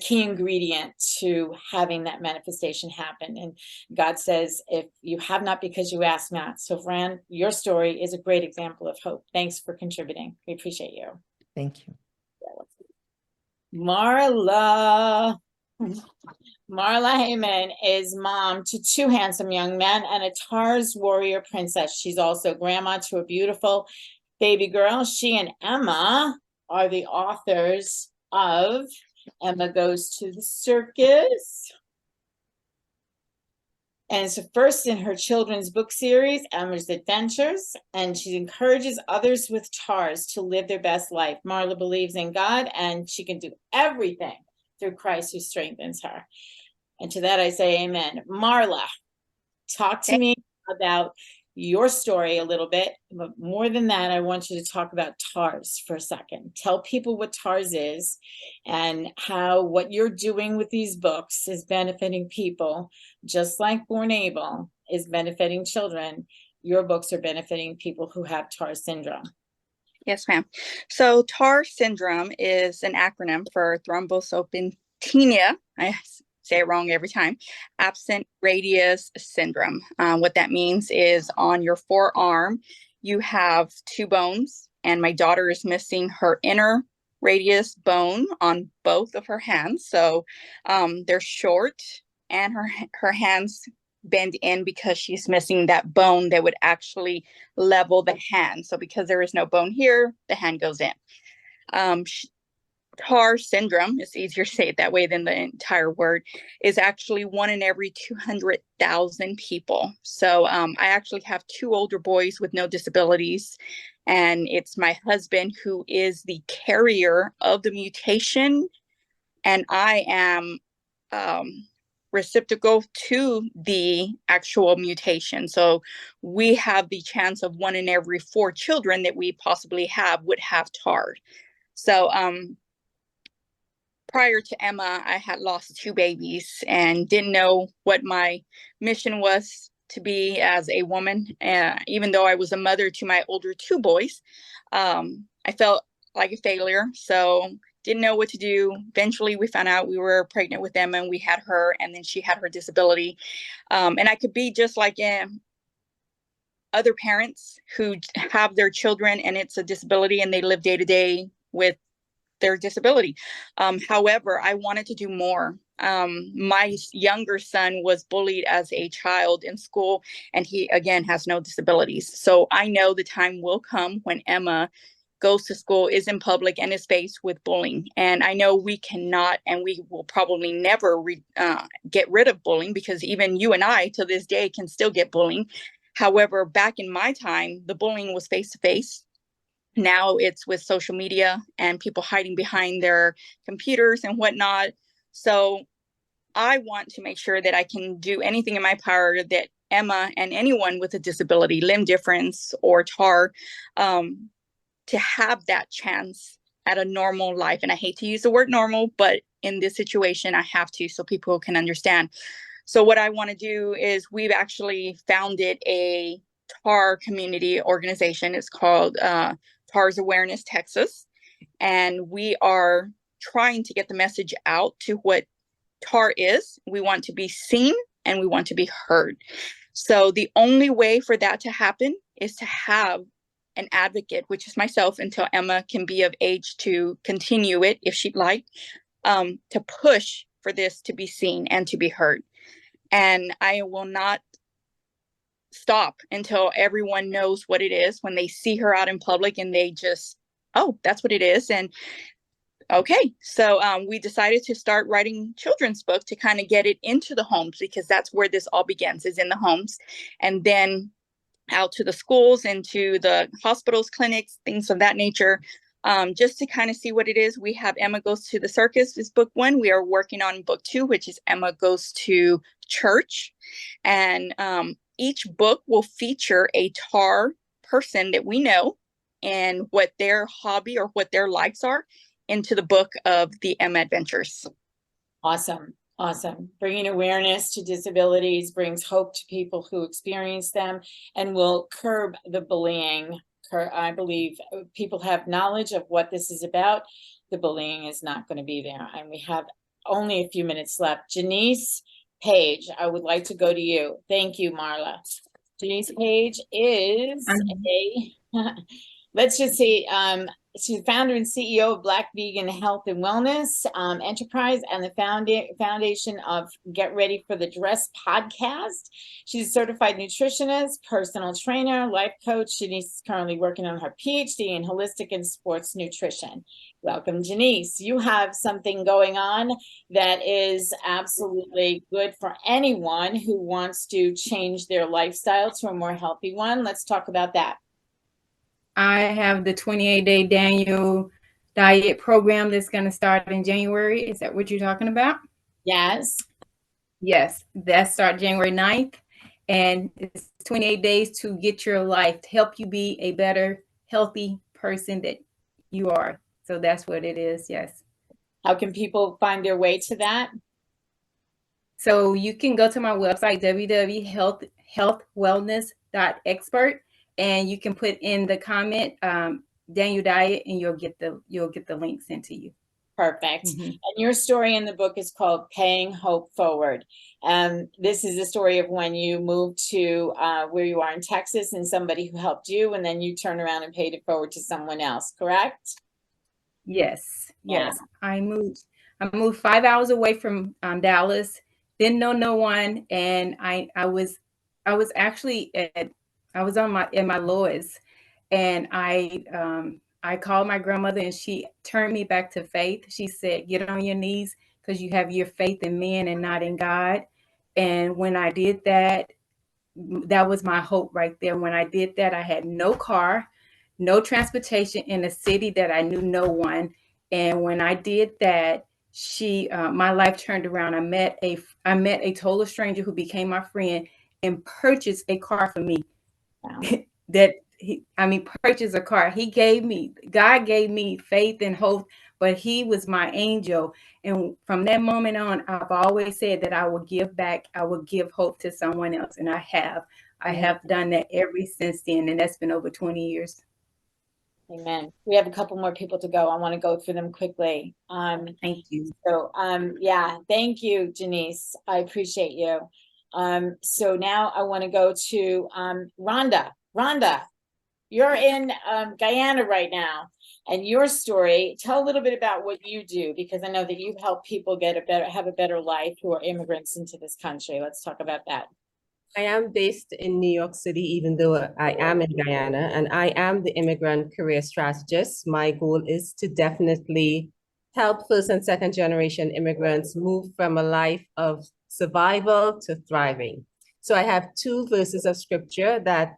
key ingredient to having that manifestation happen. And God says, if you have not because you ask not. So Fran, your story is a great example of hope. Thanks for contributing. We appreciate you. Thank you. Marla Heyman is mom to two handsome young men and a Tars warrior princess. She's also grandma to a beautiful baby girl. She and Emma are the authors of Emma Goes to the Circus. And it's the first in her children's book series, Emma's Adventures, and she encourages others with TARS to live their best life. Marla believes in God, and she can do everything through Christ who strengthens her. And to that I say amen. Marla, talk to me about your story a little bit, but more than that, I want you to talk about TARS for a second. Tell people what TARS is and how what you're doing with these books is benefiting people, just like Born Able is benefiting children. Your books are benefiting people who have TARS syndrome. Yes, ma'am. So TARS syndrome is an acronym for thrombocytopenia. I say it wrong every time. Absent radius syndrome. What that means is on your forearm, you have two bones, and my daughter is missing her inner radius bone on both of her hands. So they're short, and her hands bend in because she's missing that bone that would actually level the hand. So because there is no bone here, the hand goes in. TARS syndrome, it's easier to say it that way than the entire word, is actually 1 in every 200,000 people. So I actually have two older boys with no disabilities, and it's my husband who is the carrier of the mutation, and I am reciprocal to the actual mutation. So we have the chance of 1 in every 4 children that we possibly have would have TARS. So prior to Emma, I had lost 2 babies and didn't know what my mission was to be as a woman. Even though I was a mother to my older 2 boys, I felt like a failure. So didn't know what to do. Eventually we found out we were pregnant with Emma, and we had her, and then she had her disability. And I could be just like other parents who have their children and it's a disability and they live day to day with their disability. However, I wanted to do more. My younger son was bullied as a child in school, and he again has no disabilities. So I know the time will come when Emma goes to school, is in public, and is faced with bullying. And I know we cannot, and we will probably never get rid of bullying, because even you and I to this day can still get bullying. However, back in my time, the bullying was face to face. Now it's with social media and people hiding behind their computers and whatnot. So I want to make sure that I can do anything in my power that Emma and anyone with a disability, limb difference or TAR, to have that chance at a normal life. And I hate to use the word normal, but in this situation, I have to, so people can understand. So what I want to do is we've actually founded a TAR community organization. It's called TAR's Awareness Texas. And we are trying to get the message out to what TAR is. We want to be seen and we want to be heard. So the only way for that to happen is to have an advocate, which is myself, until Emma can be of age to continue it if she'd like, to push for this to be seen and to be heard. And I will not stop until everyone knows what it is when they see her out in public and they just, oh, that's what it is. And okay, so we decided to start writing children's book to kind of get it into the homes, because that's where this all begins, is in the homes, and then out to the schools, into the hospitals, clinics, things of that nature, just to kind of see what it is. We have Emma Goes to the Circus is book 1. We are working on book 2, which is Emma Goes to Church. And each book will feature a TAR person that we know and what their hobby or what their likes are into the book of the Emma Adventures. Awesome. Awesome. Bringing awareness to disabilities brings hope to people who experience them and will curb the bullying. I believe people have knowledge of what this is about. The bullying is not going to be there. And we have only a few minutes left. Janice Page, I would like to go to you. Thank you, Marla. Janice Page is let's just see, she's the founder and CEO of Black Vegan Health and Wellness Enterprise and the foundation of Get Ready for the Dress podcast. She's a certified nutritionist, personal trainer, life coach. Janice is currently working on her PhD in holistic and sports nutrition. Welcome, Janice. You have something going on that is absolutely good for anyone who wants to change their lifestyle to a more healthy one. Let's talk about that. I have the 28-day Daniel diet program that's going to start in January. Is that what you're talking about? Yes. Yes, that starts January 9th. And it's 28 days to get your life, to help you be a better, healthy person that you are. So that's what it is, yes. How can people find their way to that? So you can go to my website, www.healthwellness.expert. And you can put in the comment Daniel Diet, and you'll get the link sent to you. Perfect. And your story in the book is called Paying Hope Forward. This is the story of when you moved to where you are in Texas, and somebody who helped you, and then you turn around and paid it forward to someone else, correct? Yes. Yes. I moved 5 hours away from Dallas. Didn't know no one, and I was actually I was in my lowest, and I called my grandmother, and she turned me back to faith. She said, "Get on your knees, because you have your faith in men and not in God." And when I did that, that was my hope right there. When I did that, I had no car, no transportation in a city that I knew no one. And when I did that, my life turned around. I met a total stranger who became my friend and purchased a car for me. Wow. Purchase a car. God gave me faith and hope, but he was my angel. And from that moment on, I've always said that I will give back. I will give hope to someone else. And I have done that ever since then. And that's been over 20 years. Amen. We have a couple more people to go. I want to go through them quickly. Thank you. So, thank you, Janice. I appreciate you. So now I want to go to Rhonda. Rhonda, you're in Guyana right now, and your story. Tell a little bit about what you do, because I know that you help people have a better life who are immigrants into this country. Let's talk about that. I am based in New York City, even though I am in Guyana, and I am the immigrant career strategist. My goal is to definitely help first and second generation immigrants move from a life of survival to thriving. So I have 2 verses of scripture that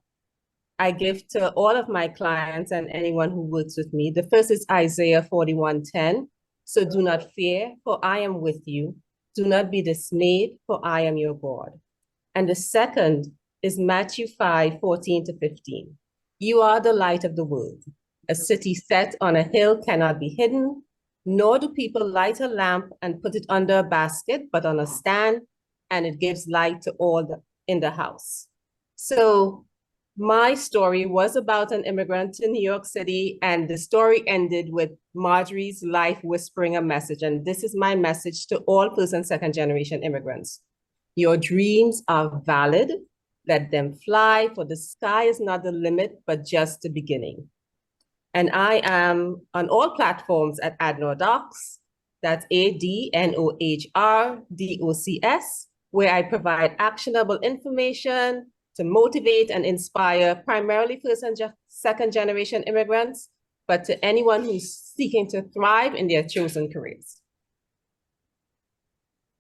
I give to all of my clients and anyone who works with me. The first is Isaiah 41:10. So do not fear, for I am with you. Do not be dismayed, for I am your God. And the second is Matthew 5:14-15. You are the light of the world. A city set on a hill cannot be hidden, nor do people light a lamp and put it under a basket, but on a stand, and it gives light to all in the house. So my story was about an immigrant in New York City, and the story ended with Marjorie's life whispering a message. And this is my message to all first and second generation immigrants. Your dreams are valid. Let them fly, for the sky is not the limit, but just the beginning. And I am on all platforms at Adnohr Docs. That's ADNOHRDOCS, where I provide actionable information to motivate and inspire primarily first and second generation immigrants, but to anyone who's seeking to thrive in their chosen careers.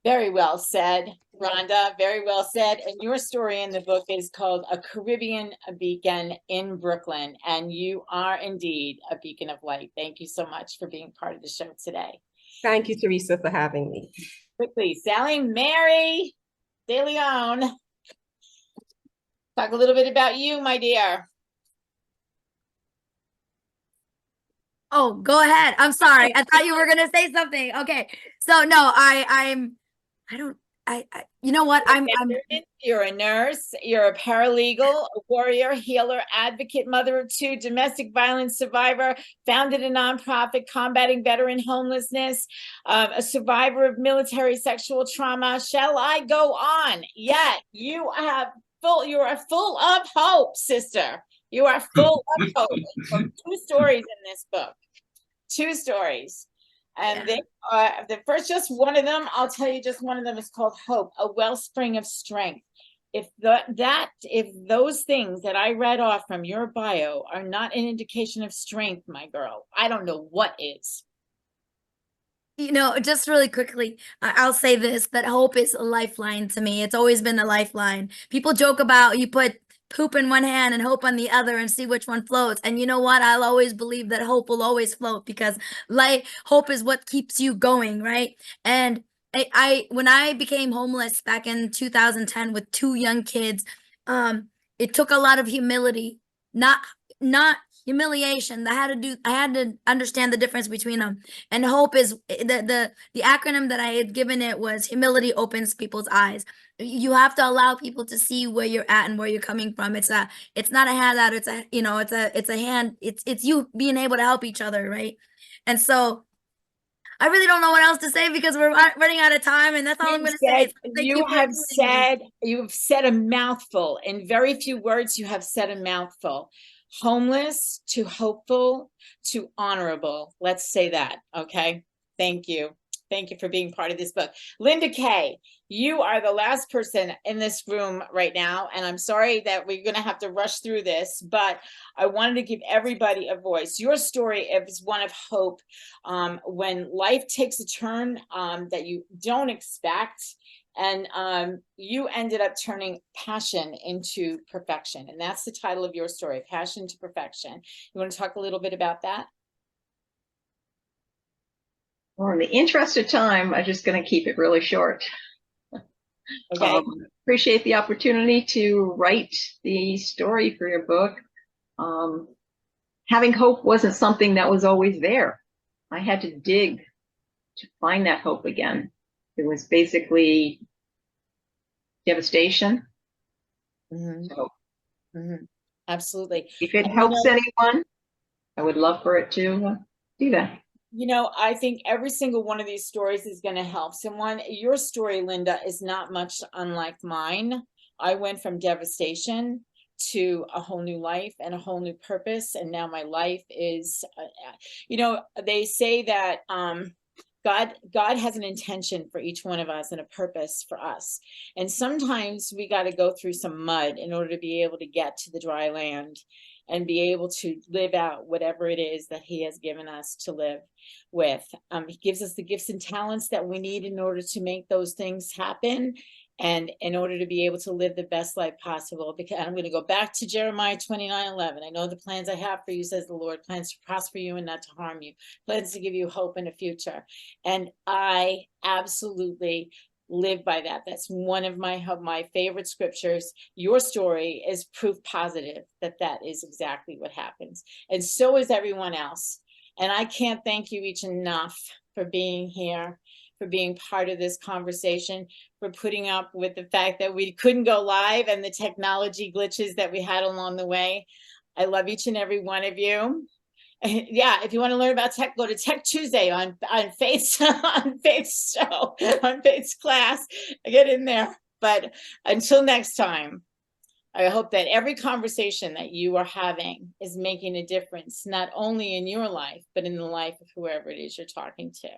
Very well said, Rhonda, very well said. And your story in the book is called A Caribbean Beacon in Brooklyn. And you are indeed a beacon of light. Thank you so much for being part of the show today. Thank you, Teresa, for having me. Quickly, Sally Mary DeLeon. Talk a little bit about you, my dear. Oh, go ahead. I'm sorry. I thought you were gonna say something. Okay. So no, you know what? You're a nurse, you're a paralegal, a warrior, healer, advocate, mother of two, domestic violence survivor, founded a nonprofit combating veteran homelessness, a survivor of military sexual trauma. Shall I go on? Yet you are full of hope, sister. You are full of hope. From 2 stories in this book. 2 stories. And they the first, just one of them, I'll tell you, just one of them is called Hope, a wellspring of strength. If those things that I read off from your bio are not an indication of strength, my girl, I don't know what is. You know, just really quickly, I'll say this, that hope is a lifeline to me. It's always been a lifeline. People joke about you put poop in one hand and hope on the other and see which one floats. And you know what? I'll always believe that hope will always float, because hope is what keeps you going, right? And when I became homeless back in 2010 with 2 young kids, it took a lot of humility, not humiliation. I had to understand the difference between them. And hope is the acronym that I had given it was humility opens people's eyes. You have to allow people to see where you're at and where you're coming from. It's not a handout. It's a hand. It's you being able to help each other, right? And so I really don't know what else to say, because we're running out of time, and that's all I'm going to say. You've said a mouthful. In very few words, you have said a mouthful. Homeless to hopeful to honorable. Let's say that. Okay. Thank you. Thank you for being part of this book. Linda Kay, you are the last person in this room right now. And I'm sorry that we're going to have to rush through this, but I wanted to give everybody a voice. Your story is one of hope. When life takes a turn that you don't expect, and you ended up turning passion into perfection. And that's the title of your story, Passion to Perfection. You want to talk a little bit about that? Well, in the interest of time, I'm just going to keep it really short. Okay. Appreciate the opportunity to write the story for your book. Having hope wasn't something that was always there. I had to dig to find that hope again. It was basically devastation. So, absolutely. If it helps anyone, I would love for it to do that. You know, I think every single one of these stories is going to help someone. Your story, Linda, is not much unlike mine. I went from devastation to a whole new life and a whole new purpose. And now my life is, you know, they say that God has an intention for each one of us and a purpose for us. And sometimes we got to go through some mud in order to be able to get to the dry land and be able to live out whatever it is that he has given us to live with. He gives us the gifts and talents that we need in order to make those things happen, and in order to be able to live the best life possible. Because I'm going to go back to Jeremiah 29:11. I know the plans I have for you, says the Lord, plans to prosper you and not to harm you, plans to give you hope in the future. And I absolutely live by that. That's one of my favorite scriptures. Your story is proof positive that that is exactly what happens. And so is everyone else. And I can't thank you each enough for being here, for being part of this conversation, for putting up with the fact that we couldn't go live and the technology glitches that we had along the way. I love each and every one of you. Yeah, if you want to learn about tech, go to Tech Tuesday on Faith's show, on Faith's class. Get in there. But until next time, I hope that every conversation that you are having is making a difference, not only in your life, but in the life of whoever it is you're talking to.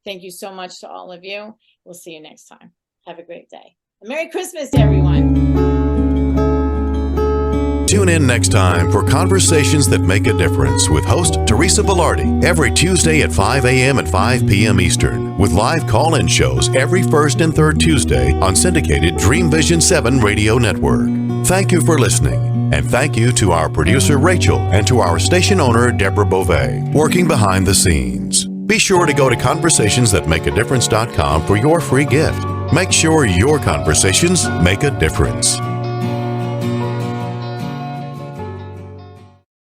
Thank you so much to all of you. We'll see you next time. Have a great day. And Merry Christmas to everyone. Tune in next time for Conversations That Make a Difference with host Teresa Velardi every Tuesday at 5 a.m. and 5 p.m. Eastern, with live call-in shows every first and third Tuesday on syndicated Dreamvisions 7 radio network. Thank you for listening, and thank you to our producer Rachel and to our station owner Deborah Beauvais, working behind the scenes. Be sure to go to conversationsthatmakeadifference.com for your free gift. Make sure your conversations make a difference.